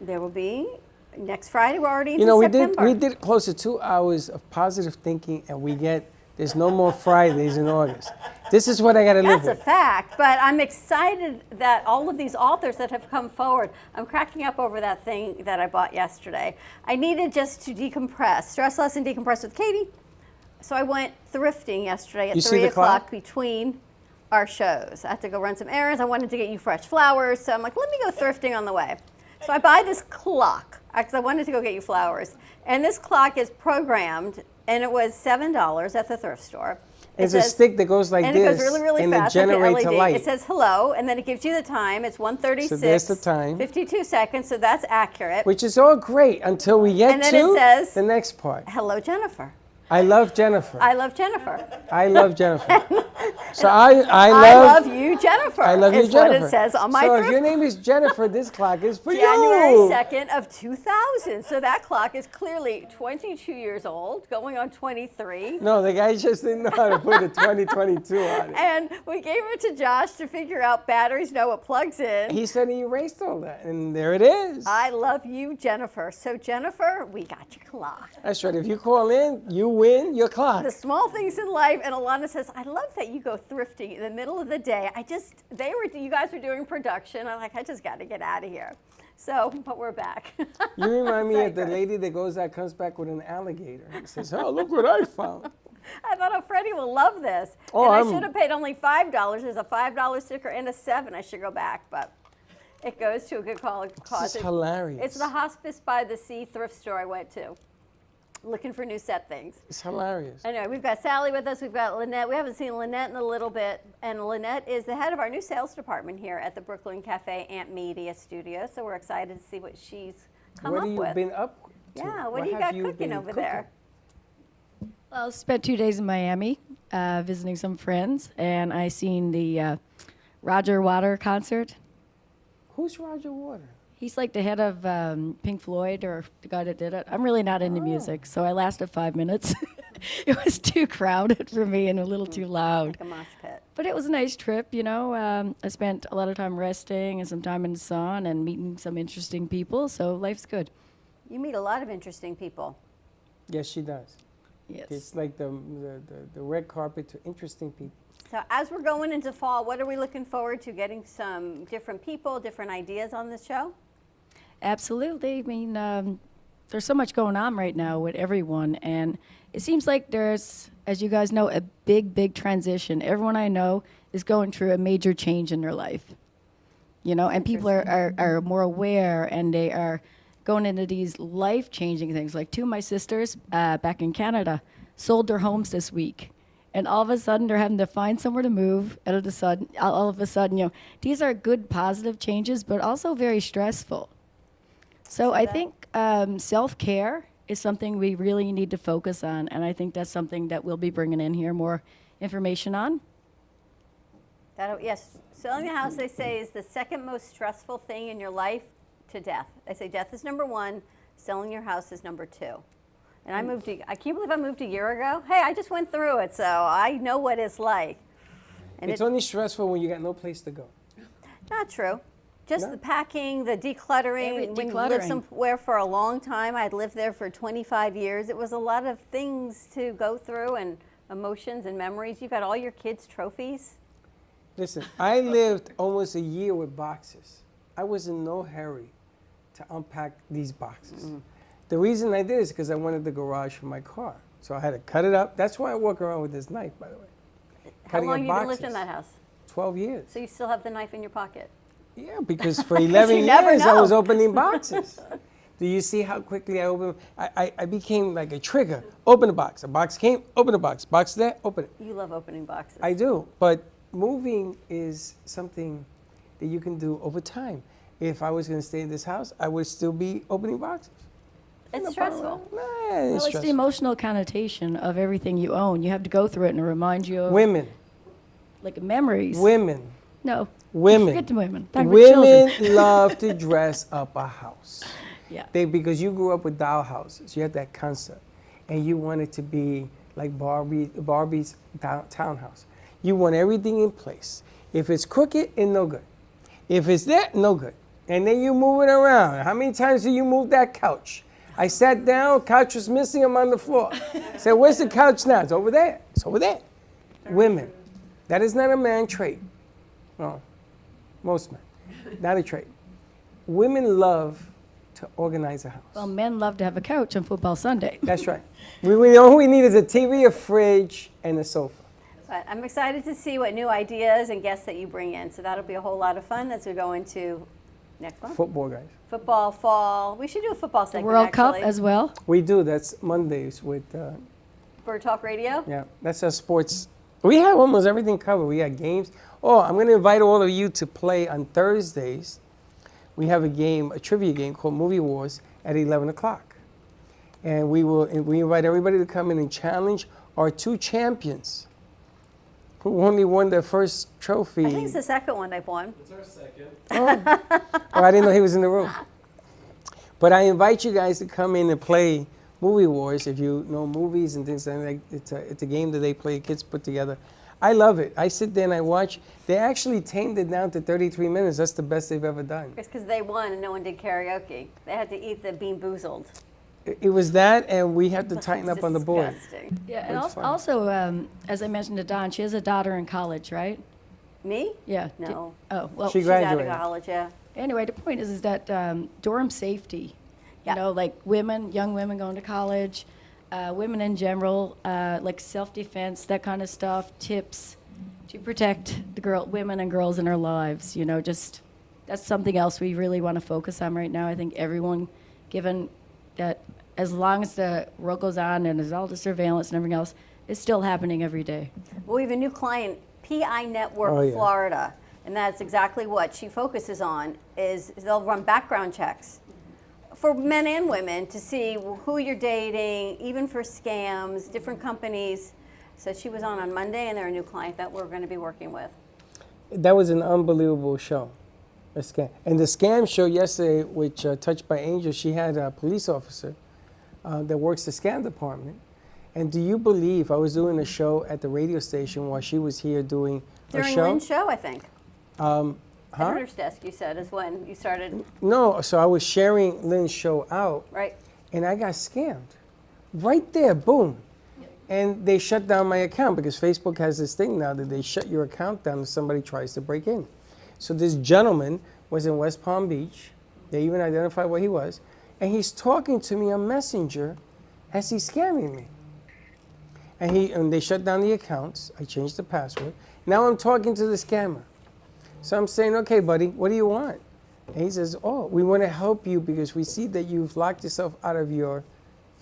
There will be next Friday. We're already into September. we did close to 2 hours of positive thinking, and there's no more Fridays in August. This is what I got to live with. That's a fact, but I'm excited that all of these authors that have come forward, I'm cracking up over that thing that I bought yesterday. I needed just to decompress, stress less and decompress with Katie. So I went thrifting yesterday at 3 o'clock between our shows. I had to go run some errands. I wanted to get you fresh flowers, so I'm like, let me go thrifting on the way. So I buy this clock, because I wanted to go get you flowers. And this clock is programmed, and it was $7 at the thrift store. It's a stick that goes like this, and it goes really, really fast. And it generates a light. It says hello, and then it gives you the time. It's 1:36. So there's the time. 52 seconds, so that's accurate. Which is all great until we get and then to it says, the next part. Hello, Jennifer. I love Jennifer. I love Jennifer. I love Jennifer. So I love you, Jennifer. I love you, Jennifer. What it says on my So thrift. if your name is Jennifer, this clock is for January you. 2nd of 2000. So that clock is clearly 22 years old, going on 23. No, the guy just didn't know how to put a 2022 on it. And we gave it to Josh to figure out batteries, know what plugs in. He said he erased all that, and there it is. I love you, Jennifer. So Jennifer, we got your clock. That's right. If you call in, you win your clock. The small things in life. And Alana says, I love that you go thrifting in the middle of the day. You guys were doing production. I'm like, I just got to get out of here. So, but we're back. You remind me of the lady that goes out, comes back with an alligator. And says, oh, look what I found. I thought, oh, Freddie will love this. Oh, and I should have paid only $5. There's a $5 sticker and a $7. I should go back, but it goes to a good cause. This is hilarious. It's the Hospice by the Sea thrift store I went to, looking for new set things. It's hilarious. Anyway, we've got Sally with us. We've got Lynette. We haven't seen Lynette in a little bit. And Lynette is the head of our new sales department here at the Brooklyn Cafe Amp Media Studio. So we're excited to see what she's come up with. What have you been up to? Yeah, what do you got cooking over there? Well, I spent 2 days in Miami visiting some friends, and I seen the Roger Waters concert. Who's Roger Waters? He's like the head of Pink Floyd, or the guy that did it. I'm really not into music, so I lasted 5 minutes. It was too crowded for me and a little too loud. Like a mosh pit. But it was a nice trip, you know. I spent a lot of time resting and some time in the sun and meeting some interesting people, so life's good. You meet a lot of interesting people. Yes, she does. Yes. It's like the red carpet to interesting people. So as we're going into fall, what are we looking forward to? Getting some different people, different ideas on this show? Absolutely. I mean, there's so much going on right now with everyone, and it seems like there's, as you guys know, a big transition. Everyone I know is going through a major change in their life, you know, and people are more aware, and they are going into these life-changing things. Like two of my sisters back in Canada sold their homes this week, and all of a sudden they're having to find somewhere to move. And all of a sudden, you know, these are good, positive changes, but also very stressful. So I think self-care is something we really need to focus on, and I think that's something that we'll be bringing in here more information on. Yes, selling the house, they say, is the second most stressful thing in your life to death. They say death is number one, selling your house is number two. And I can't believe I moved a year ago. Hey, I just went through it, so I know what it's like. And it's only stressful when you got no place to go. Not true. Just the packing, the decluttering. When you live somewhere for a long time, I'd lived there for 25 years. It was a lot of things to go through and emotions and memories. You've got all your kids' trophies. Listen, I lived almost a year with boxes. I was in no hurry to unpack these boxes. The reason I did is because I wanted the garage for my car. So I had to cut it up. That's why I walk around with this knife, by the way. How long have you lived in that house? 12 years. So you still have the knife in your pocket? Yeah, because for 11 years I was opening boxes. Do you see how quickly I open? I became like a trigger. Open the box. A box came, open the box. Box there, open it. You love opening boxes. I do, but moving is something that you can do over time. If I was going to stay in this house, I would still be opening boxes. It's stressful. Well, it's the emotional connotation of everything you own. You have to go through it and it reminds you of Women. like memories. Women. No. Women. Forget the women. Talking about children. Women love to dress up a house. Yeah. Because you grew up with doll houses. You had that concept. And you want it to be like Barbie's townhouse. You want everything in place. If it's crooked, it's no good. If it's there, no good. And then you move it around. How many times do you move that couch? I sat down, couch was missing, I'm on the floor. I said, where's the couch now? It's over there. It's over there. Women. That is not a man trait. Well, most men. Not a trait. Women love to organize a house. Well, men love to have a couch on football Sunday. That's right. We all we need is a TV, a fridge, and a sofa. But I'm excited to see what new ideas and guests that you bring in. So that'll be a whole lot of fun as we go into next month. Football, guys. Football, fall. We should do a football segment, World Cup actually. as well. We do. That's Mondays with, Bird Talk Radio. yeah, that's our sports. We have almost everything covered. We got games. Oh, I'm going to invite all of you to play on Thursdays. We have a game, a trivia game called Movie Wars at 11 o'clock. And we invite everybody to come in and challenge our two champions who only won their first trophy. I think it's the second one they've won. It's our second. Oh, I didn't know he was in the room. But I invite you guys to come in and play Movie Wars if you know movies and things like that. It's a game that they play, kids put together. I love it. I sit there and I watch. They actually tamed it down to 33 minutes. That's the best they've ever done. It's because they won and no one did karaoke. They had to eat the Bean Boozled. It was that, and we had to tighten up on the board. Yeah, and It's fun. also, as I mentioned to Dawn, she has a daughter in college, right? Me? Yeah. No. Oh, well. She She's out of graduated. college, yeah. Anyway, the point is that dorm safety, you know, like young women going to college, women in general, like self-defense, that kind of stuff, tips to protect the women and girls in our lives, you know, just that's something else we really want to focus on right now. I think everyone, given that as long as the world goes on and there's all the surveillance and everything else, it's still happening every day. Well, we have a new client, PI Network Oh, yeah. Florida, and that's exactly what she focuses on, is they'll run background checks for men and women to see who you're dating, even for scams, different companies. So she was on Monday, and they're a new client that we're going to be working with. That was an unbelievable show. A scam. And the scam show yesterday, which Touched by Angels, she had a police officer that works the scam department. And do you believe I was doing a show at the radio station while she was here doing a show? During Lynn's show, I think. Huh? Editor's desk, you said, is when you started. No, so I was sharing Lynn's show out. Right. And I got scammed. Right there, boom. And they shut down my account because Facebook has this thing now that they shut your account down if somebody tries to break in. So this gentleman was in West Palm Beach. They even identified where he was. And he's talking to me on Messenger as he's scamming me. And they shut down the accounts. I changed the password. Now I'm talking to the scammer. So I'm saying, okay, buddy, what do you want? And he says, oh, we want to help you because we see that you've locked yourself out of your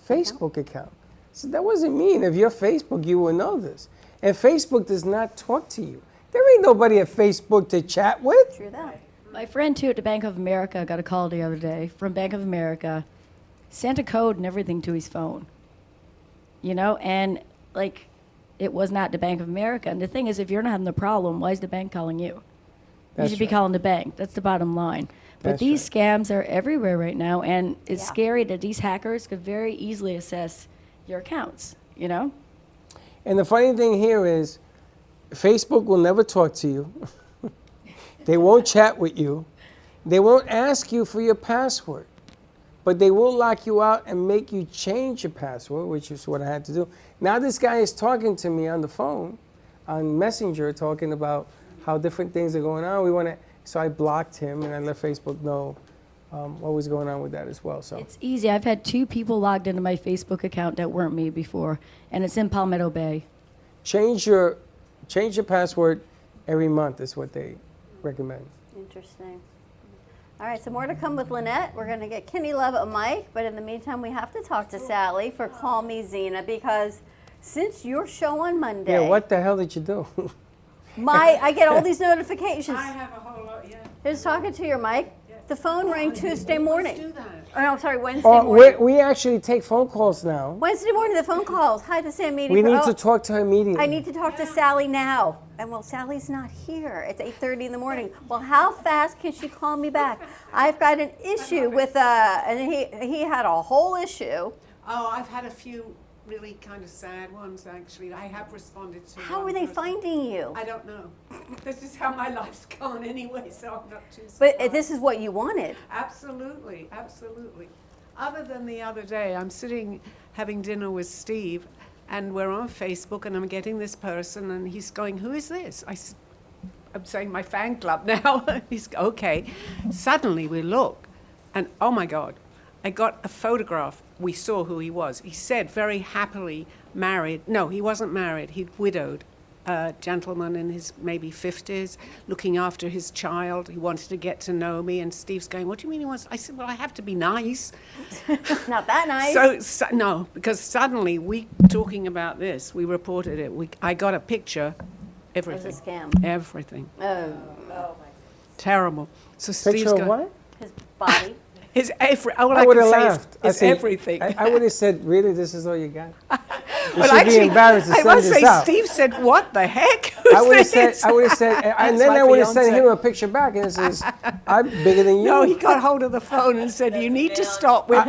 Facebook account. So that wasn't mean. If you're Facebook, you will know this. And Facebook does not talk to you. There ain't nobody at Facebook to chat with. True that. My friend, too, at the Bank of America got a call the other day from Bank of America, sent a code and everything to his phone, you know, and, like, it was not the Bank of America. And the thing is, if you're not having the problem, why is the bank calling you? That's you should be right. calling the bank. That's the bottom line. But That's these scams are everywhere right now, and it's scary that these hackers could very easily assess your accounts, you know? And the funny thing here is, Facebook will never talk to you. They won't chat with you. They won't ask you for your password. But they will lock you out and make you change your password, which is what I had to do. Now this guy is talking to me on the phone, on Messenger, talking about how different things are going on. So I blocked him and I let Facebook know what was going on with that as well. So It's easy. I've had 2 people logged into my Facebook account that weren't me before, and it's in Palmetto Bay. change your password every month is what they recommend. Interesting. All right, so more to come with Lynette. We're going to get Kenny Love a mic, but in the meantime, we have to talk to Sally for Call Me Zena, because since your show on Monday, Yeah, what the hell did you do? I get all these notifications. I have a whole lot, yeah. Who's talking to your mic? The phone rang Tuesday morning. Oh, no, I'm sorry, Wednesday Oh, morning. we actually take phone calls now. Wednesday morning, the phone calls. Hi, the Sam Media. We need to talk to her immediately. I need to talk to Sally now. And well, Sally's not here. It's 8:30 in the morning. Well, how fast can she call me back? I've got an issue with, and he had a whole issue. Oh, I've had a few really kind of sad ones, actually. I have responded to How one are they person. finding you? I don't know. This is how my life's gone anyway, so I'm not too But surprised. this is what you wanted. Absolutely, absolutely. Other than the other day, I'm sitting having dinner with Steve, and we're on Facebook, and I'm getting this person, and he's going, "Who is this?" I'm saying my fan club now. He's okay. Suddenly we look, and oh my God, I got a photograph. We saw who he was. He said very happily married. No, he wasn't married. He'd widowed. A gentleman in his maybe 50s, looking after his child. He wanted to get to know me, and Steve's going, "What do you mean he wants?" I said, "Well, I have to be nice." Not that nice. So no, because suddenly we talking about this, we reported it. I got a picture, everything. It was a scam. Everything. Oh. Terrible. So Picture Steve's of going, what? His body. His all I I would have can say laughed. is everything. I would have said, really, this is all you got? You Well, should actually, be embarrassed to I send must this say, out. Steve said, "What the heck?" I would have said, Who's and this?" then That's I my would have sent fiancé. him a picture back, and it says, "I'm bigger than you." No, he got hold of the phone and said, "You need to stop with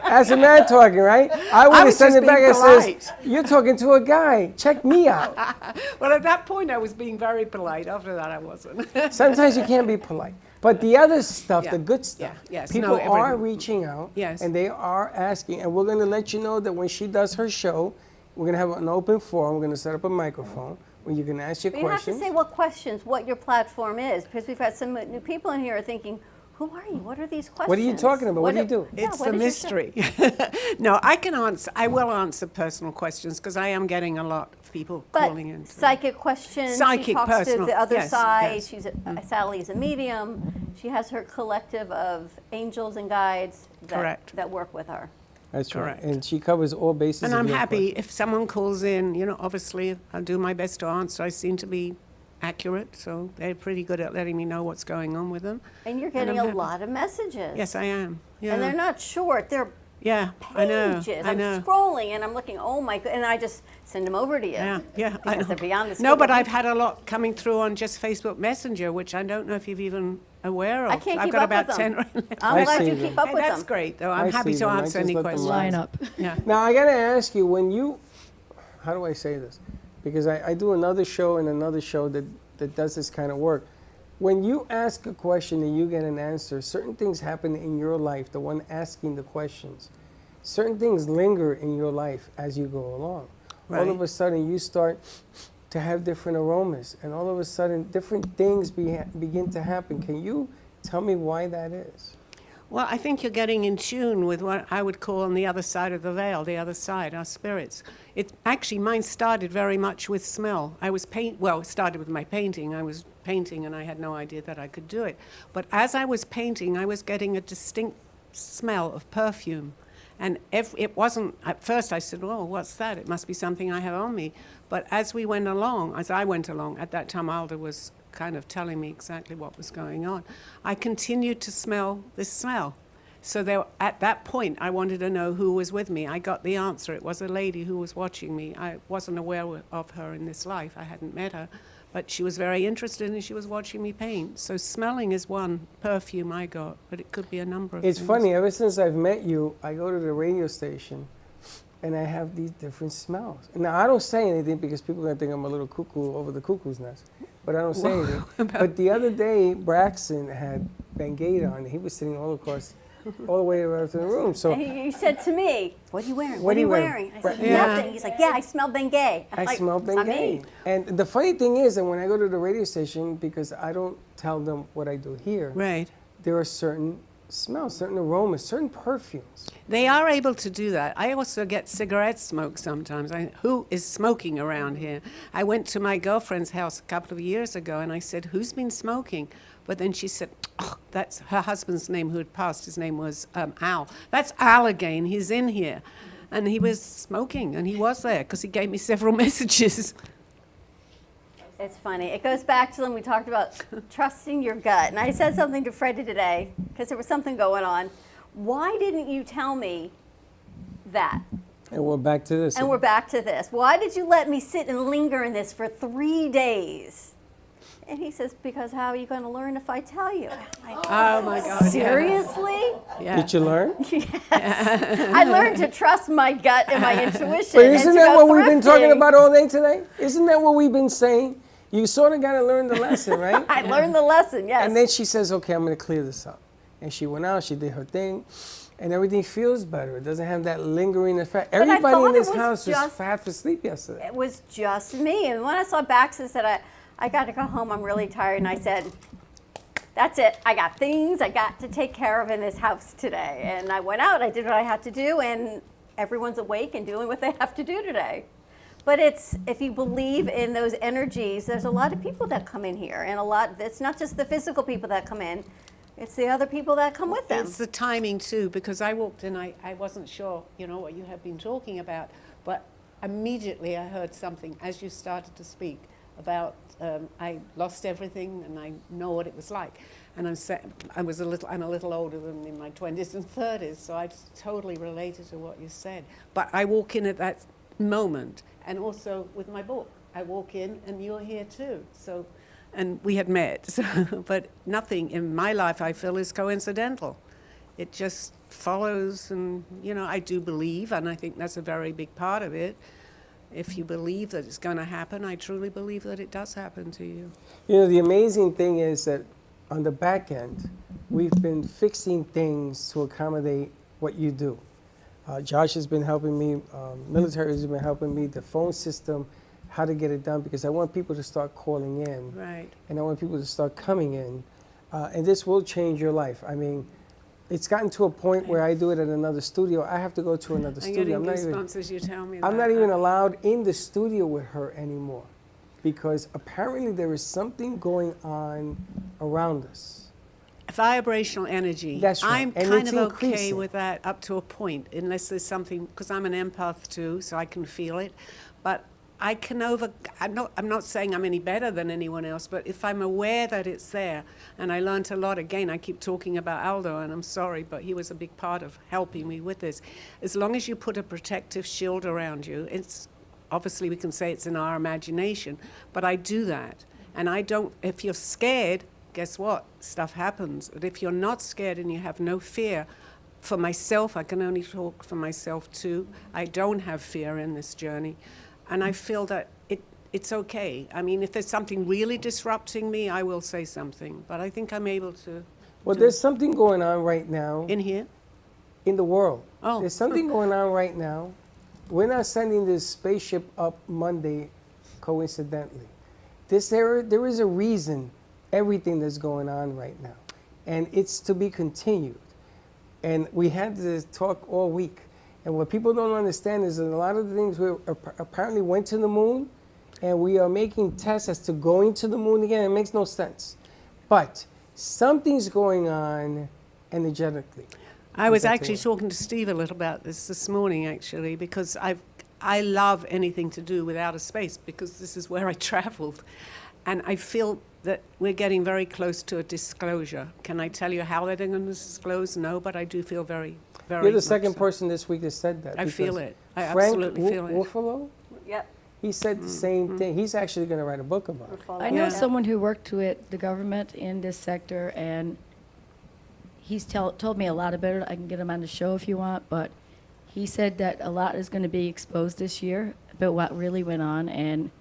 As a man talking, right? I would have was sent just it back being and says, polite. "You're talking to a guy. Check me out." Well, at that point, I was being very polite. After that, I wasn't. Sometimes you can't be polite. But the other stuff, Yeah. the good stuff, Yes. people No, are everything. reaching out, Yes. and they are asking. And we're going to let you know that when she does her show, we're going to have an open forum. We're going to set up a microphone where you can ask your But you have questions. to say what questions, what your platform is, because we've got some new people in here thinking, "Who are you? What are these questions? What are you talking about? What do you do? Yeah, It's what the is your show?" mystery. No, I can answer. I will answer personal questions because I am getting a lot of people But calling in. psychic questions, she Psychic, talks personal, to the other yes, side. yes. She's Sally's a medium. She has her collective of angels and guides Correct. that work with her. That's Correct. right. And she covers all bases. And of I'm your happy if someone calls in. You know, obviously, I'll do my best to answer. I seem to be accurate, so they're pretty good at letting me know what's going on with them. And you're And getting I'm a happy. lot of messages. Yes, I am. Yeah. And they're not short. They're Yeah, I know. pages. I I'm know. scrolling and I'm looking, oh my god, and I just send them over to you. Yeah, yeah. I Because know. they're beyond the No, scope but of I've had a lot coming through on just Facebook Messenger, which I don't know if you've even aware of. I can't I've keep got up about with 10 them. right now. I'm I glad see you them. keep up Hey, with that's them. great, though. I I'm happy see to them. I answer just any let them questions. line up. Yeah. Now, I got to ask you, when you, how do I say this? Because I do another show and another show that does this kind of work. When you ask a question and you get an answer, certain things happen in your life, the one asking the questions. Certain things linger in your life as you go along. All Right. of a sudden, you start to have different aromas, and all of a sudden, different things begin to happen. Can you tell me why that is? Well, I think you're getting in tune with what I would call on the other side of the veil, the other side, our spirits. It actually, mine started very much with smell. I was it started with my painting. I was painting and I had no idea that I could do it. But as I was painting, I was getting a distinct smell of perfume. And it wasn't, at first I said, "Oh, what's that? It must be something I have on me." But as I went along, at that time Alda was kind of telling me exactly what was going on, I continued to smell this smell. So at that point, I wanted to know who was with me. I got the answer. It was a lady who was watching me. I wasn't aware of her in this life. I hadn't met her. But she was very interested and she was watching me paint. So smelling is one perfume I got, but it could be a number of It's things. funny, ever since I've met you, I go to the radio station and I have these different smells. Now, I don't say anything because people are going to think I'm a little cuckoo over the cuckoo's nest, but I don't say Whoa. anything. But the other day, Braxton had Bengay on. He was sitting all the way around to the room. So And he said to me, "What are you wearing? What are you wearing?" I said, Yeah. "Nothing." He's like, "Yeah, I smell Bengay." I'm I like, smell "It's not me." Bengay. And the funny thing is that when I go to the radio station, because I don't tell them what I do here, Right. there are certain smells, certain aromas, certain perfumes. They are able to do that. I also get cigarette smoke sometimes. Who is smoking around here? I went to my girlfriend's house a couple of years ago and I said, "Who's been smoking?" But then she said, "Oh, that's her husband's name who had passed. His name was Al. That's Al again. He's in here." And he was smoking, and he was there because he gave me several messages. It's funny. It goes back to when we talked about trusting your gut. And I said something to Freddie today because there was something going on. Why didn't you tell me that? And we're back to this. And we're back to this. Why did you let me sit and linger in this for 3 days? And he says, because how are you going to learn if I tell you? Oh my God. Seriously? Yeah. Did you learn? Yes. I learned to trust my gut and my intuition. But isn't and that to go what we've been talking thrifting. about all day today? Isn't that what we've been saying? You sort of got to learn the lesson, right? I learned the lesson, yes. And then she says, okay, I'm going to clear this up. And she went out, she did her thing, and everything feels better. It doesn't have that lingering effect. But I Everybody thought in it this was house was just- half asleep yesterday. It was just me. And when I saw Bax and said, I got to go home, I'm really tired. And I said, that's it. I got things I got to take care of in this house today. And I went out, I did what I had to do, and everyone's awake and doing what they have to do today. But if you believe in those energies, there's a lot of people that come in here. And it's not just the physical people that come in, it's the other people that come with them. It's the timing too, because I walked in, I wasn't sure, what you have been talking about, but immediately I heard something as you started to speak about I lost everything and I know what it was like. And I'm a little older than in my 20s and 30s, so I totally related to what you said. But I walk in at that moment, and also with my book, I walk in and you're here too. So. And we had met, but nothing in my life I feel is coincidental. It just follows, and I do believe, and I think that's a very big part of it. If you believe that it's going to happen, I truly believe that it does happen to you. The amazing thing is that on the back end, we've been fixing things to accommodate what you do. Josh has been helping me, military has been helping me, the phone system, how to get it done, because I want people to start calling in. Right. And I want people to start coming in. And this will change your life. I mean, it's gotten to a point where I do it at another studio. I have to go to another studio. I'm getting goosebumps as you tell me that. I'm not even allowed in the studio with her anymore, because apparently there is something going on around us. Vibrational energy. That's right. I'm And kind it's of okay increasing. with that up to a point, unless there's something, because I'm an empath too, so I can feel it. But I can I'm not saying I'm any better than anyone else, but if I'm aware that it's there, and I learned a lot, again, I keep talking about Aldo, and I'm sorry, but he was a big part of helping me with this. As long as you put a protective shield around you, it's obviously we can say it's in our imagination, but I do that. And if you're scared, guess what? Stuff happens. But if you're not scared and you have no fear, for myself, I can only talk for myself too, I don't have fear in this journey. And I feel that it's okay. I mean, if there's something really disrupting me, I will say something. But I think I'm able to. Well, there's something going on right now. In here? In the world. Oh. There's something going on right now. We're not sending this spaceship up Monday coincidentally. There is a reason everything that's going on right now. And it's to be continued. And we had to talk all week. And what people don't understand is that a lot of the things we apparently went to the moon, and we are making tests as to going to the moon again. It makes no sense. But something's going on energetically. I was actually talking to Steve a little about this morning, actually, because I love anything to do with outer space, because this is where I traveled. And I feel that we're getting very close to a disclosure. Can I tell you how they're going to disclose? No, but I do feel very You're the second person this week that said that. I feel it. I Frank absolutely feel it. Ruffalo? Yep. He said the same thing. He's actually going to write a book about it. I know someone who worked with the government in this sector, and he's told me a lot about it. I can get him on the show if you want, but he said that a lot is going to be exposed this year about what really went on, and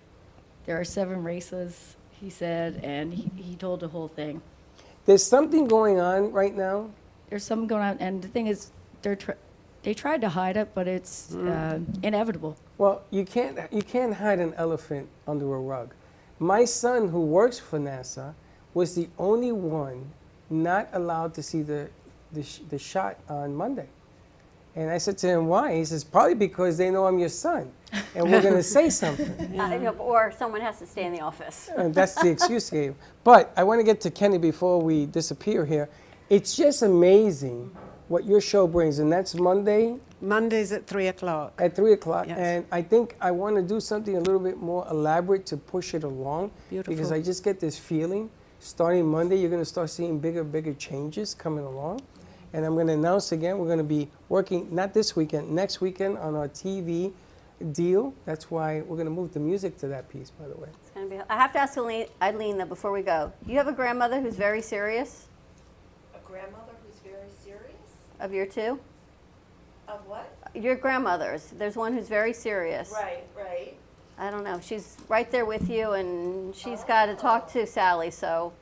there are 7 races, he said, and he told the whole thing. There's something going on right now. There's something going on, and the thing is, they tried to hide it, but it's inevitable. Well, you can't hide an elephant under a rug. My son, who works for NASA, was the only one not allowed to see the shot on Monday. And I said to him, why? He says, probably because they know I'm your son, and we're going to say something. Or someone has to stay in the office. And that's the excuse he gave. But I want to get to Kenny before we disappear here. It's just amazing what your show brings, and that's Monday Mondays at 3 o'clock. At 3 o'clock. Yes. And I think I want to do something a little bit more elaborate to push it along. Beautiful. Because I just get this feeling, starting Monday, you're going to start seeing bigger changes coming along. And I'm going to announce again, we're going to be working, not this weekend, next weekend on our TV deal. That's why we're going to move the music to that piece, by the way. It's gonna be, I have to ask Eileen, though, before we go. Do you have a grandmother who's very serious? A grandmother who's very serious? Of your two? Of what? Your grandmothers. There's one who's very serious. Right. I don't know. She's right there with you, and she's got to talk to Sally, so.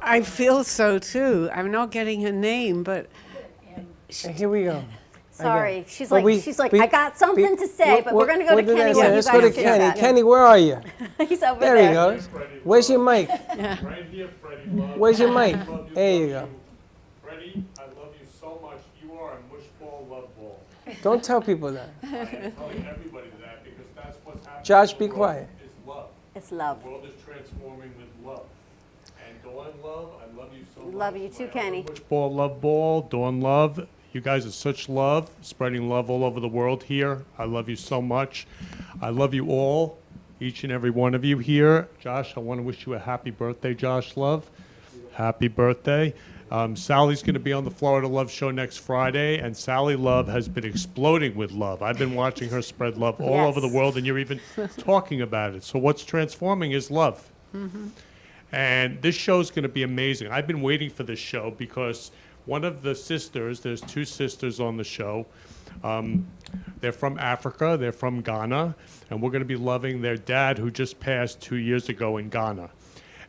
I feel so too. I'm not getting her name, but Here we go. Sorry. Again. She's But like, I got something to say, but we're going to go to what did Kenny I while say? you Let's guys go to chit Kenny. chat. Kenny, where are you? He's over there there. he goes. Where's your mic? Right here, Freddie. Love. Where's your mic? I love There you love go. Freddie, I love you so much. You are a mushball love ball. Don't tell people that. I am telling everybody that because that's what's happening. Josh, in be the world quiet. Is love. It's love. The world is transforming with love. And Dawn, love, I love you so much. Love you too, Kenny. Mushball love ball, Dawn, love. You guys are such love, spreading love all over the world here. I love you so much. I love you all, each and every one of you here. Josh, I want to wish you a happy birthday, Josh, love. Happy birthday. Sally's going to be on the Florida Love Show next Friday, and Sally Love has been exploding with love. I've been watching her spread love all over the world, and you're even talking about it. So what's transforming is love. Mm-hmm. And this show's going to be amazing. I've been waiting for this show because one of the sisters, there's two sisters on the show. They're from Africa, they're from Ghana, and we're going to be loving their dad who just passed 2 years ago in Ghana.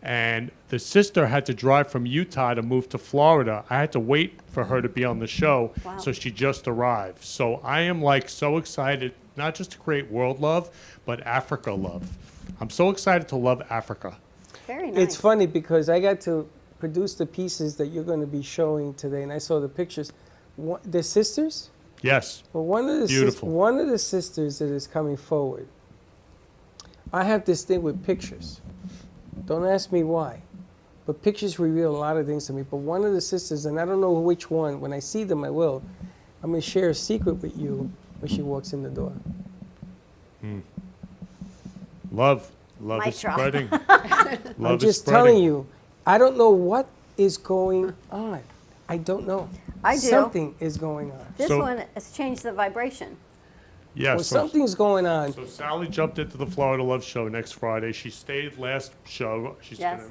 And the sister had to drive from Utah to move to Florida. I had to wait for her to be on the show, so she just arrived. So I am like so excited, not just to create world love, but Africa love. I'm so excited to love Africa. Very nice. It's funny because I got to produce the pieces that you're going to be showing today, and I saw the pictures. They're sisters? Yes. Well, one of the sisters that is coming forward, I have this thing with pictures. Don't ask me why, but pictures reveal a lot of things to me. But one of the sisters, and I don't know which one, when I see them I will, I'm going to share a secret with you when she walks in the door. Love Mic is drop. spreading. I'm just telling you, I don't know what is going on. I don't know. I do. Something is going on. This one has changed the vibration. Yes. Well, something's going on. So Sally jumped into the Florida Love Show next Friday. She stayed last show. She's Yes.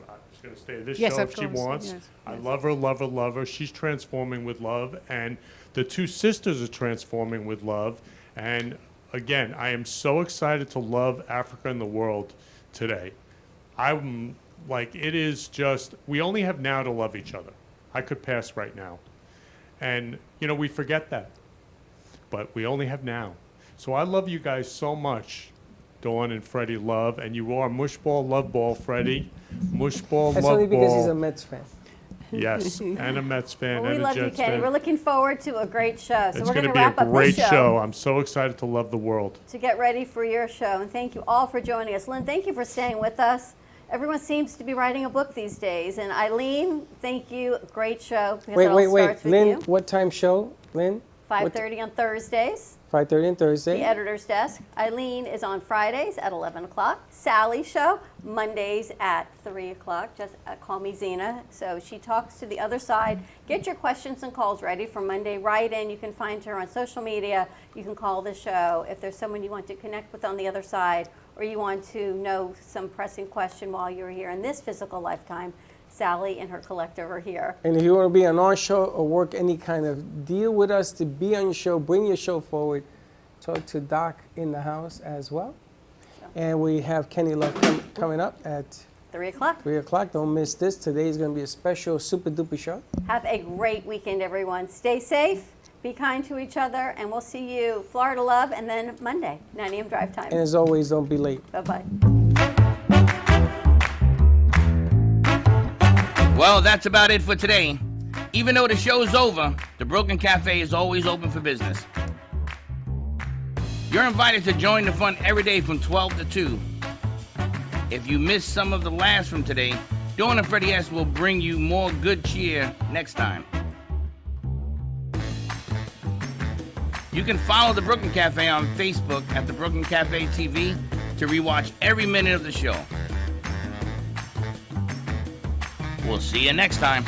gonna stay this Yes, show of if she course. wants. Yes, I love her, love her, love her. She's transforming with love, and the two sisters are transforming with love. And again, I am so excited to love Africa and the world today. I'm like, it is just, we only have now to love each other. I could pass right now. And, you know, we forget that. But we only have now. So I love you guys so much, Dawn and Freddie Love. And you are Mushball Love Ball, Freddie. Mushball That's Love only because Ball. he's a Mets fan. Yes, and a Mets fan Well, we and love a you, Jets Kenny. fan. We're looking forward to a great show. So It's we're going going to to be a wrap up great this show. I'm so excited to love the world. to get ready for your show. And thank you all for joining us. Lynn, thank you for staying with us. Everyone seems to be writing a book these days. And Eileen, thank you. Great show. Because it all Wait. starts with Lynn, you. what time show, Lynn? 5:30 on Thursdays. 5:30 on Thursday. The editor's desk. Eileen is on Fridays at 11 o'clock. Sally show Mondays at 3 o'clock. Just call me Zena. So she talks to the other side. Get your questions and calls ready for Monday. Write in. You can find her on social media. You can call the show if there's someone you want to connect with on the other side, or you want to know some pressing question while you're here in this physical lifetime. Sally and her collective are here. And if you want to be on our show or work any kind of deal with us to be on your show, bring your show forward. Talk to Doc in the house as well. And we have Kenny Love coming up at 3 o'clock. 3 o'clock. Don't miss this. Today is going to be a special super duper show. Have a great weekend, everyone. Stay safe, be kind to each other, and we'll see you Florida Love and then Monday, 9 a.m. drive time. And as always, don't be late. Bye-bye. Well, that's about it for today. Even though the show's over, the Broken Cafe is always open for business. You're invited to join the fun every day from 12 to 2. If you missed some of the laughs from today, Dawn and Freddie S. will bring you more good cheer next time. You can follow the Brooklyn Cafe on Facebook at the Brooklyn Cafe TV to rewatch every minute of the show. We'll see you next time.